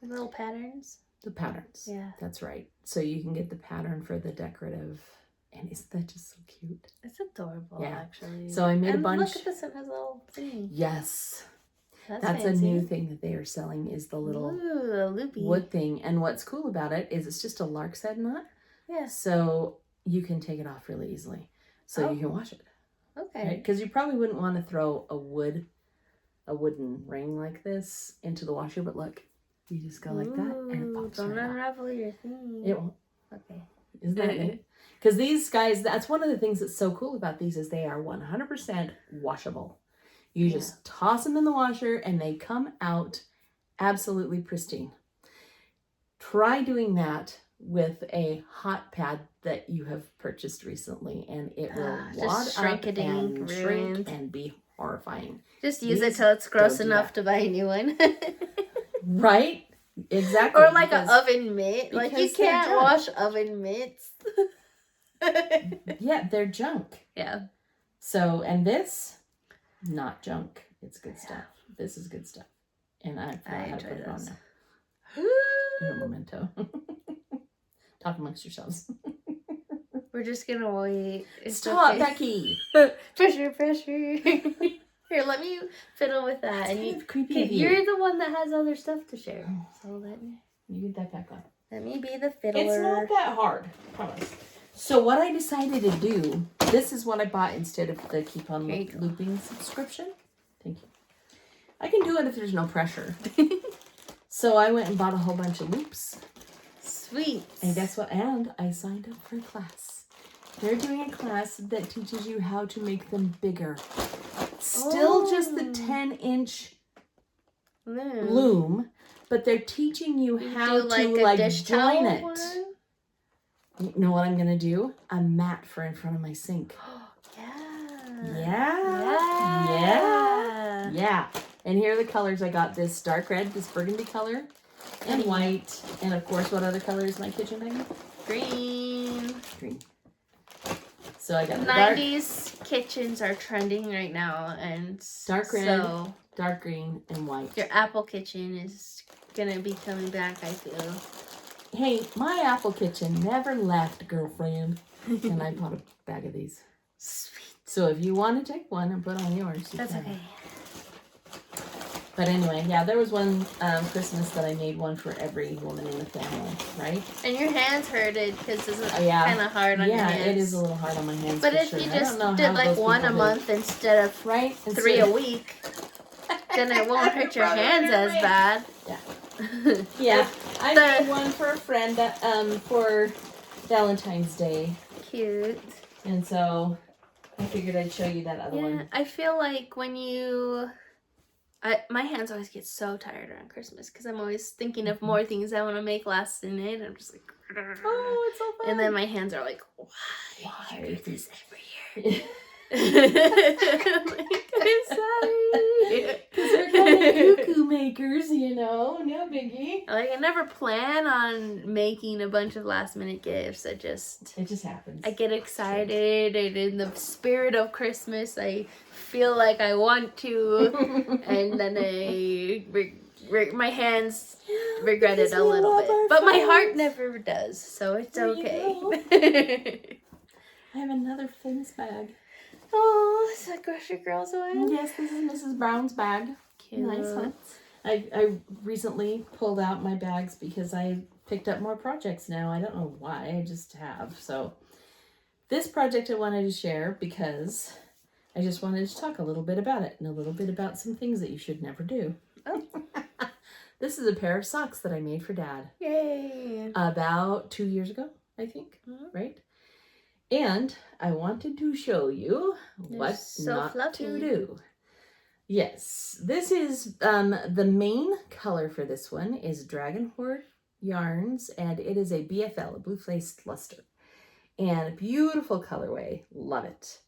little patterns. the patterns. Yeah. That's right. So you can get the pattern for the decorative. And isn't that just so cute? It's adorable, actually. So I made a bunch. Look at this, it has a little thing. Yes. That's a new thing that they are selling is the little loopy wood thing. And what's cool about it is it's just a lark's head knot. Yeah. So you can take it off really easily. So you can wash it. Okay. Because you probably wouldn't want to throw a wooden ring like this into the washer. But look, you just go like that and it pops don't right off. unravel your thing. It won't. Okay. Isn't that neat? Because these guys, that's one of the things that's so cool about these is they are 100% washable. You just toss them in the washer and they come out absolutely pristine. Try doing that with a hot pad that you have purchased recently and it will wad up and shrink and be horrifying. Just use it till it's gross enough to buy a new one. Right? Exactly. Or like an oven mitt. Like you can't wash oven mitts. Yeah, they're junk. Yeah. So, and this, not junk. It's good stuff. This is good stuff. And I forgot how to put it on now. In a memento. Talk amongst yourselves. We're just gonna wait. Stop, Becky! Pressure. Here, let me fiddle with that. That's kind of creepy of you. You're the one that has other stuff to share. So You get that back on. let me be the fiddler. It's not that hard, I promise. So what I decided to do, this is what I bought instead of the Keep On Looping subscription. Thank you. I can do it if there's no pressure. So I went and bought a whole bunch of loops. Sweet. And guess what? And I signed up for a class. They're doing a class that teaches you how to make them bigger. Still just the 10-inch loom, but they're teaching you how to like join it. One? You know what I'm gonna do? A mat for in front of my sink. Yeah. And here are the colors I got. This dark red, this burgundy color, and white, and of course, what other color is my kitchen thing? Green. So I got the 90s kitchens are trending right now, and dark red, dark green, and white. Your apple kitchen is gonna be coming back, I feel. Hey, my apple kitchen never left, girlfriend. And I bought a bag of these. Sweet. So if you want to take one and put on yours, you That's can. okay. But anyway, yeah, there was one Christmas that I made one for every woman in the family, right? And your hands hurted because it's Yeah. kind of hard on your hands. Yeah, it is a little hard on my hands. But for if sure. you I just don't know did how like those one a people month instead of right? 3 a week, then it won't hurt your hands as bad. Yeah. Yeah. I made one for a friend that, for Valentine's Day. Cute. And so I figured I'd show you that other one. Yeah, I feel like when you... my hands always get so tired around Christmas because I'm always thinking of more things I want to make last minute. I'm just like... Oh, it's so fun. And then my hands are like, why do you do this every year? I'm sorry. Because we're kind of cuckoo makers, you know. No biggie. Like, I never plan on making a bunch of last minute gifts. It just happens. I get excited, and in the spirit of Christmas, I feel like I want to, and then my hands regret it a little bit. But my heart never does, so it's okay. I have another famous bag. Oh, is that Grocery Girl's one? Yes, this is Mrs. Brown's bag. Cute. Nice one. I recently pulled out my bags because I picked up more projects now. I don't know why, I just have. So this project I wanted to share because I just wanted to talk a little bit about it and a little bit about some things that you should never do. Oh. This is a pair of socks that I made for Dad. Yay. About 2 years ago, I think, right? And I wanted to show you what not to do. Yes, this is the main color for this one is Dragon Horde Yarns, and it is a BFL, a blue faced luster, and a beautiful colorway. Love it.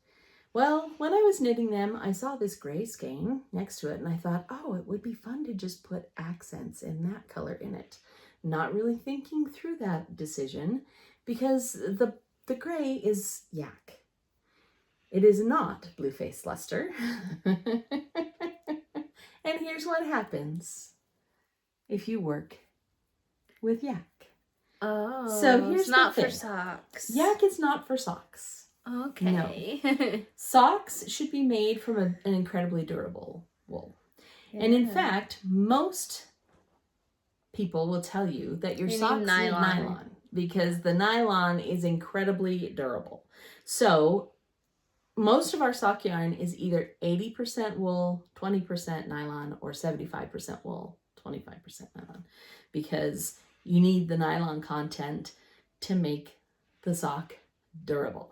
Well, when I was knitting them, I saw this gray skein next to it, and I thought, oh, it would be fun to just put accents in that color in it. Not really thinking through that decision because the gray is yak. It is not blue-faced luster. And here's what happens if you work with yak. Oh, so here's it's not the for thing. socks. Yak is not for socks. Okay. No. Socks should be made from an incredibly durable wool. Yeah. And in fact, most people will tell you that your socks need nylon because the nylon is incredibly durable. So most of our sock yarn is either 80% wool, 20% nylon, or 75% wool, 25% nylon, because you need the nylon content to make the sock durable.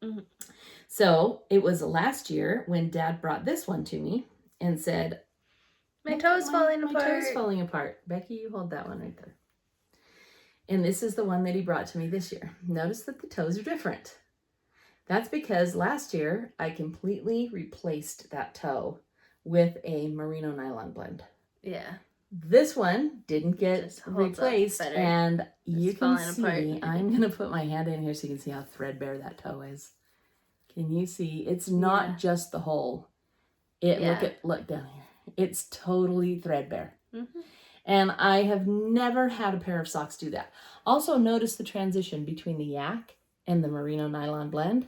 Mm-hmm. So it was last year when Dad brought this one to me and said, My toe's falling apart. My toe's falling apart. Becky, you hold that one right there. And this is the one that he brought to me this year. Notice that the toes are different. That's because last year I completely replaced that toe with a merino nylon blend. Yeah. This one didn't get replaced, and you can see, I'm going to put my hand in here so you can see how threadbare that toe is. Can you see? It's not just the hole. Look down here. It's totally threadbare. Mm-hmm. And I have never had a pair of socks do that. Also, notice the transition between the yak and the merino nylon blend.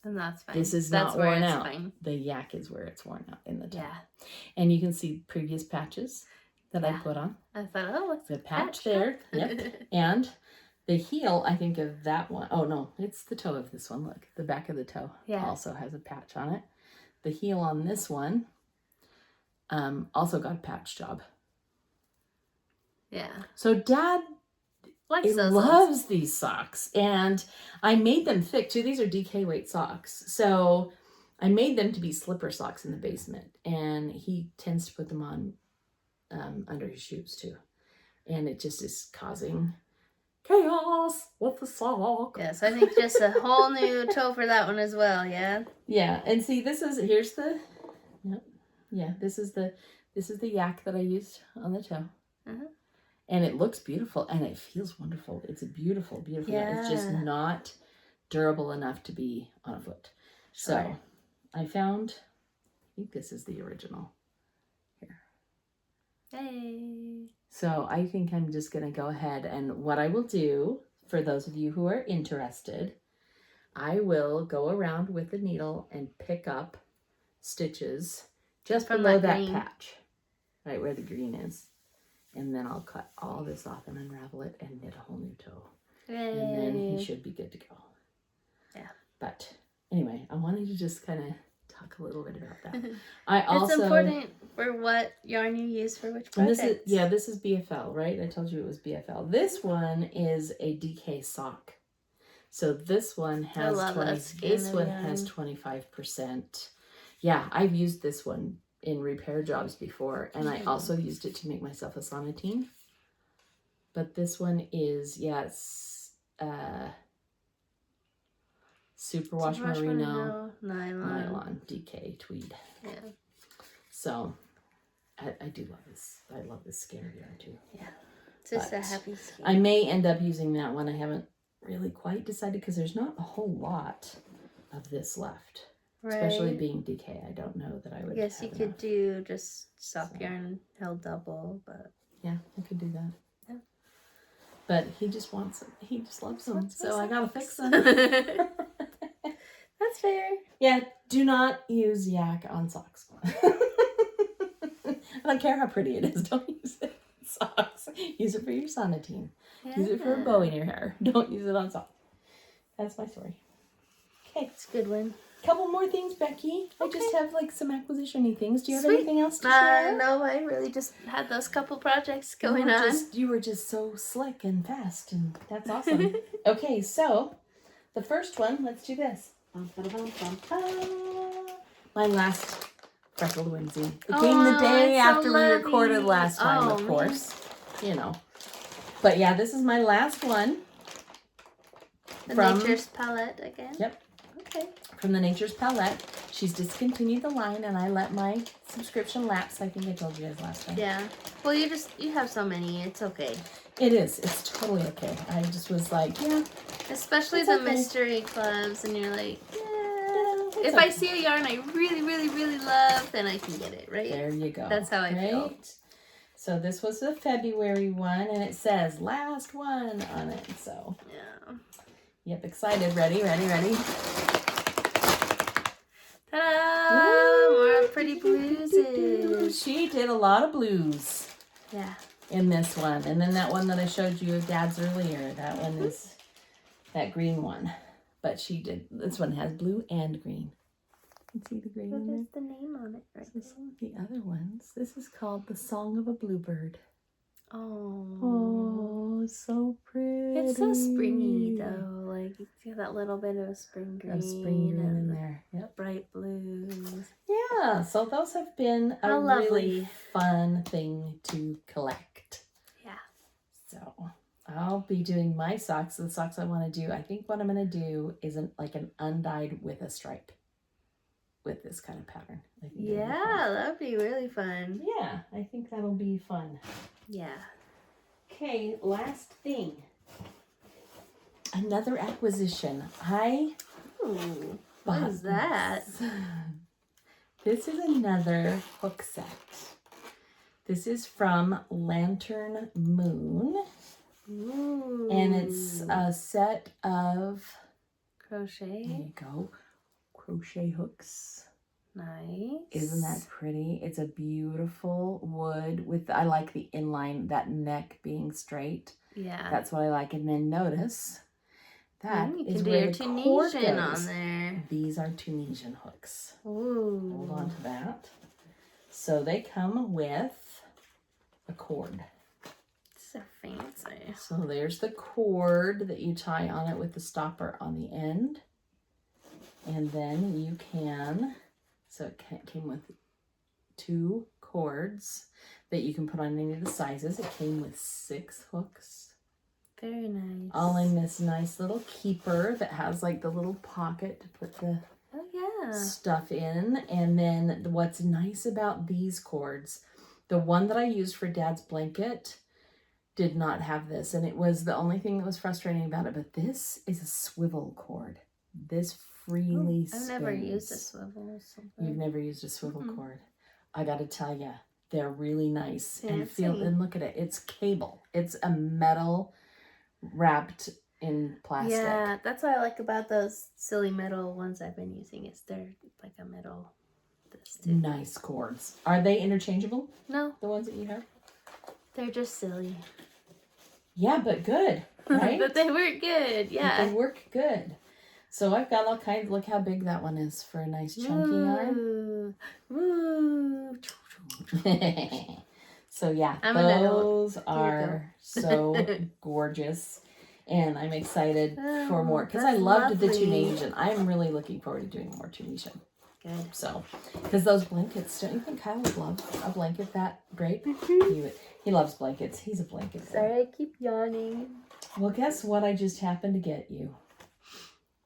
And that's fine. This is not worn out. Fine. The yak is where it's worn out in the toe. Yeah. And you can see previous patches that I put on. I thought, oh, what's the patch there? Yep. And the heel, I think of that one. Oh, no, it's the toe of this one. Look, the back of the toe also has a patch on it. The heel on this one also got a patch job. Yeah. So Dad loves these socks, and I made them thick too. These are DK weight socks. So I made them to be slipper socks in the basement, and he tends to put them on under his shoes too. And it just is causing chaos with the sock. Yes, I think just a whole new toe for that one as well, yeah? Yeah, and see, this is the yak that I used on the toe. Uh-huh. And it looks beautiful, and it feels wonderful. It's a beautiful, beautiful. Yeah. It's just not durable enough to be on a foot. Sure. So I found, I think this is the original. Here. Hey. So I think I'm just going to go ahead, and what I will do, for those of you who are interested, I will go around with the needle and pick up stitches just From below that that green. patch, right where the green is. And then I'll cut all this off and unravel it and knit a whole new toe. Yay. And then he should be good to go. Yeah. But anyway, I wanted to just kind of talk a little bit about that. I also, it's important for what yarn you use for which and project. this is BFL, right? I told you it was BFL. This one is a DK sock. So this one has 25%. Yeah, I've used this one in repair jobs before, and I also used it to make myself a sonotine. But this one is, superwash merino nylon DK tweed. Yeah. So I do love this. I love this skein yarn too. Yeah. It's just a happy skein. I may end up using that one. I haven't really quite decided because there's not a whole lot of this left. Right. Especially being DK, I don't know that I would. Yes, you have could enough. do just sock yarn held double, but Yeah, I could do that. Yeah. But he just wants them. He just loves them. So I gotta fix them. That's fair. Yeah, do not use yak on socks. I don't care how pretty it is. Don't use it on socks. Use it for your sonotine. Yeah. Use it for a bow in your hair. Don't use it on socks. That's my story. Okay. It's a good one. Couple more things, Becky. I just have like some acquisition-y things. Do you have Sweet. anything else to share? No, I really just had those couple projects going on. You were just so slick and fast, and that's awesome. Okay, so the first one, let's do this. My last freckled Wednesday. It came the day after we recorded last time, of course. You know. But yeah, this is my last one. The Nature's Palette again? Yep. Okay. From the Nature's Palette. She's discontinued the line, and I let my subscription lapse. I think I told you guys last time. Yeah. Well, you have so many. It's okay. It is. It's totally okay. I just was like, yeah. Especially It's the okay. mystery clubs, and you're like, It's if okay. I see a yarn I really, really, really love, then I can get it, right? There you go. That's how I feel. So this was the February one, and it says last one on it. So, Yeah. yep, excited. Ready? Ta-da! More pretty blues. She did a lot of blues Yeah. in this one. And then that one that I showed you of Dad's earlier, that one is that green one. But she did, this one has blue and green. You can see the green in there? What is the name on it right This is the other ones. This is called The Song of a Bluebird. Oh. Oh, so pretty. It's so springy though. Like it's got that little bit of spring green. Of spring green in and there. Yep. bright blues. Yeah, so those have been a How really lovely. fun thing to collect. Yeah. So I'll be doing my socks. The socks I want to do. I think what I'm going to do is an undyed with a stripe with this kind of pattern. I think that'll be fun. Yeah, that'd be really fun. Yeah, I think that'll be fun. Yeah. Okay, last thing. Another acquisition. Ooh, what is that? This is another hook set. This is from Lantern Moon. Ooh. And it's a set of, crochet. there you go, crochet hooks. Nice. Isn't that pretty? It's a beautiful wood with, I like the inline, that neck being straight. Yeah. That's what I like. And then notice that you is can do where your the cord Tunisian goes. on there. These are Tunisian hooks. Ooh. Hold on to that. So they come with a cord. So fancy. So there's the cord that you tie on it with the stopper on the end. And then you can, so it came with 2 cords that you can put on any of the sizes. It came with 6 hooks. Very nice. All in this nice little keeper that has like the little pocket to put the stuff in. And then what's nice about these cords, the one that I used for Dad's blanket did not have this, and it was the only thing that was frustrating about it, but this is a swivel cord. This freely spins. I've never used a swivel. You've never used a swivel cord. I gotta tell you, they're really nice. Fancy. And look at it, it's cable. It's a metal wrapped in plastic. Yeah, that's what I like about those silly metal ones I've been using, is they're like a metal. This too. Nice cords. Are they interchangeable? No, The ones that you have? they're just silly. Yeah, but good, right? But they work good, yeah. They work good. So I've got all kinds. Look how big that one is for a nice chunky yarn. Woo. So yeah, I'm an adult. those are so gorgeous. And I'm excited for more because I that's loved the lovely. Tunisian. I'm really looking forward to doing more Tunisian. Good. So, because those blankets, don't you think Kyle would love a blanket that great? He loves blankets. He's a blanket guy. Sorry, I keep yawning. Well, guess what I just happened to get you?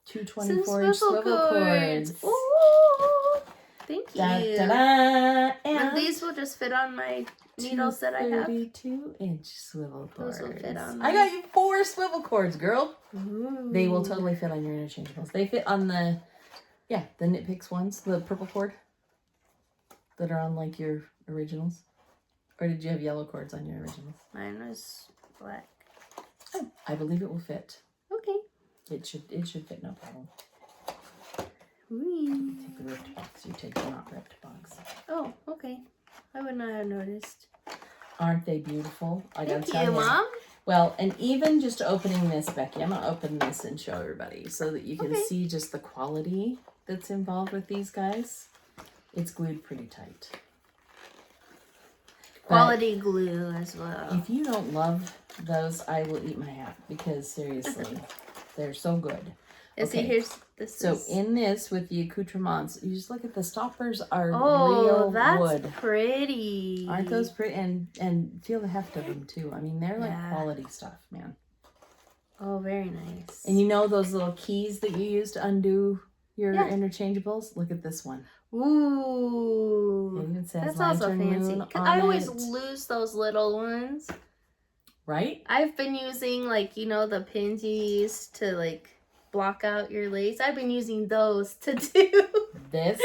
2 Some 24-inch swivel cords. Ooh, thank you. Da, da, da. And And these will just fit on my needles that I have. 32-inch swivel cords. Those will fit on I got you 4 swivel cords, girl. Ooh. They will totally fit on your interchangeables. They fit on the Knit Picks ones, the purple cord that are on like your originals. Or did you have yellow cords on your originals? Mine was black. Oh, I believe it will fit. Okay. It should fit no problem. Whee. Take the ripped box. You take the not ripped box. Oh, okay. I would not have noticed. Aren't they beautiful? I gotta Thank tell you, you. Mom. Well, and even just opening this, Becky, I'm gonna open this and show everybody so that you can Okay. see just the quality that's involved with these guys. It's glued pretty tight. Quality glue as well. If you don't love those, I will eat my hat because seriously, they're so good. And see, Okay. here's this. So is... in this with the accoutrements, you just look at the stoppers are oh, real that's wood. pretty. Aren't those pretty? And feel the heft of them too. I mean, they're like Yeah. quality stuff, man. Oh, very nice. And you know those little keys that you use to undo your Yeah. interchangeables? Look at this one. Ooh. It even says That's also Lantern fancy. Moon 'Cause on I always it. lose those little ones. Right? I've been using, like, you know, the pins you use to, like, block out your lace. I've been using those to do. This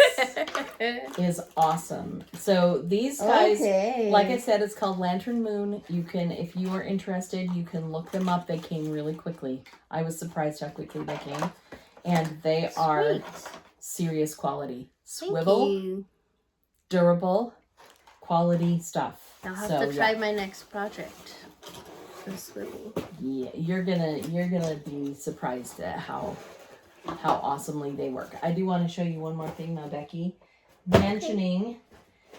is awesome. So these guys, okay. like I said, it's called Lantern Moon. You can, if you are interested, you can look them up. They came really quickly. I was surprised how quickly they came. And they are Sweet. serious quality. Thank Swivel, you. durable, quality stuff. I'll have So, to try my next project. The swivel. Yeah, you're gonna be surprised at how awesomely they work. I do want to show you one more thing now, Becky. Mentioning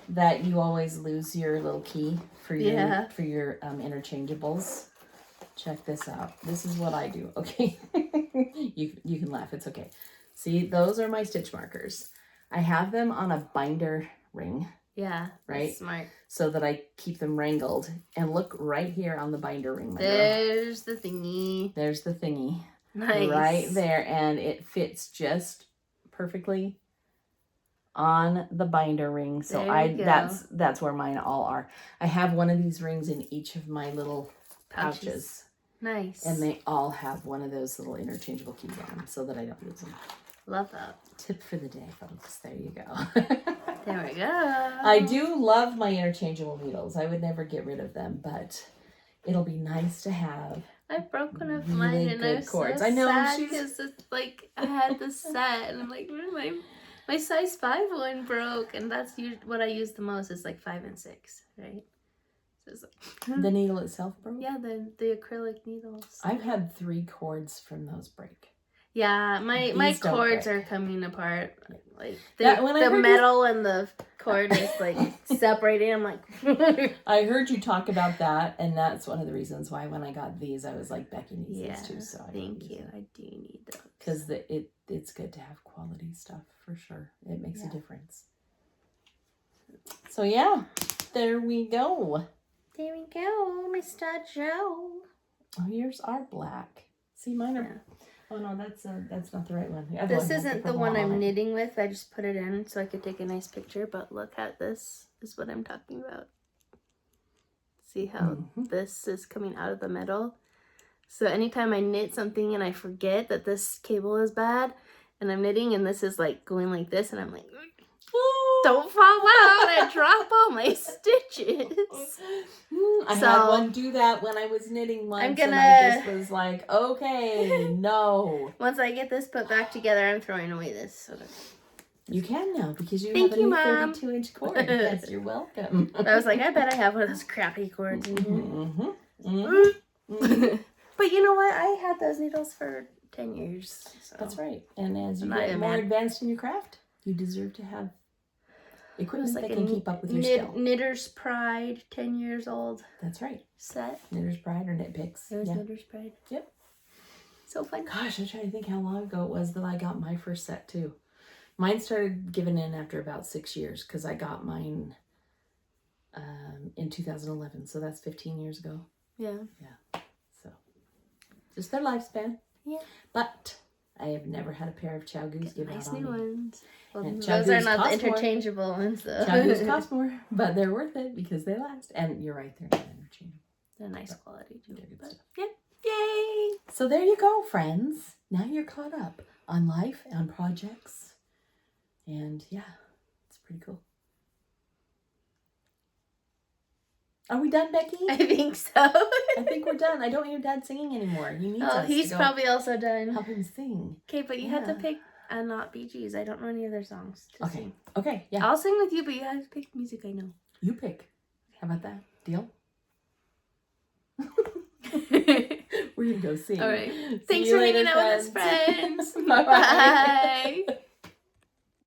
that you always lose your little key for your interchangeables. Check this out. This is what I do. Okay, you can laugh. It's okay. See, those are my stitch markers. I have them on a binder ring. Yeah. Right? That's smart. So that I keep them wrangled. And look right here on the binder ring. There's the thingy. There's the thingy. Nice. Right there. And it fits just perfectly on the binder ring. So There you go. that's where mine all are. I have one of these rings in each of my little pouches. Nice. And they all have one of those little interchangeable keys on them so that I don't lose them. Love that. Tip for the day, folks. There you go. There we go. I do love my interchangeable needles. I would never get rid of them, but it'll be nice to have. I've broken up really mine and good I'm cords. so I know, sad she's- because it's like I had this set and I'm like, my size 5 one broke, and that's what I use the most is like 5 and 6, right? So it's like, The needle itself broke? yeah, the acrylic needles. I've had 3 cords from those break. Yeah, my These don't cords break. are coming apart. Like When I the heard metal and the cord is like separating. I'm like, I heard you talk about that, and that's one of the reasons why when I got these, I was like, Becky needs yeah. these too. So Thank you. I do need those because it's good to have quality stuff for sure. It makes a difference. So yeah, there we go. There we go, Mr. Joe. Oh, yours are black. See, mine are. Yeah. Oh no, that's not the right one. The other This one has isn't the purple one on I'm it. knitting with. I just put it in so I could take a nice picture. But look at this. Is what I'm talking about. See how this is coming out of the middle? So anytime I knit something and I forget that this cable is bad, and I'm knitting and this is like going like this, and I'm like, don't fall out and drop all my stitches. I had one do that when I was knitting once, and I just was like, okay, no. Once I get this put back together, I'm throwing away this. So you can now because you Thank have a you, new Mom. 32-inch cord. Yes, you're welcome. I was like, I bet I have one of those crappy cords in here. But you know what? I had those needles for 10 years. So. That's right. And as you get more advanced in your craft, you deserve to have equipment that can keep up with your skill. Knitter's Pride, 10 years old. That's right. Set. Knitter's Pride or Knit Picks. It was Knitter's Pride. Yep. So fun. Gosh, I'm trying to think how long ago it was that I got my first set too. Mine started giving in after about 6 years because I got mine in 2011. So that's 15 years ago. Yeah. Yeah. So just their lifespan. Yeah. But I have never had a pair of Chow Goose give nice out on new me. ones. Well, And those are not the interchangeable ones though. Chow Goose cost more, but they're worth it because they last. And you're right, they're not interchangeable. They're nice quality too. They're good stuff. Yeah. Yay! So there you go, friends. Now you're caught up on life, on projects. And yeah, it's pretty cool. Are we done, Becky? I think so. I think we're done. I don't hear Dad singing anymore. He needs us he's to go probably also done. help him sing. Okay, but you had to pick not Bee Gees. I don't know any other songs to sing. Okay, yeah. I'll sing with you, but you have to pick music I know. You pick. How about that? Deal? We're going to go sing. All right. See Thanks you for later, hanging out with us, friends. Bye-bye. Bye.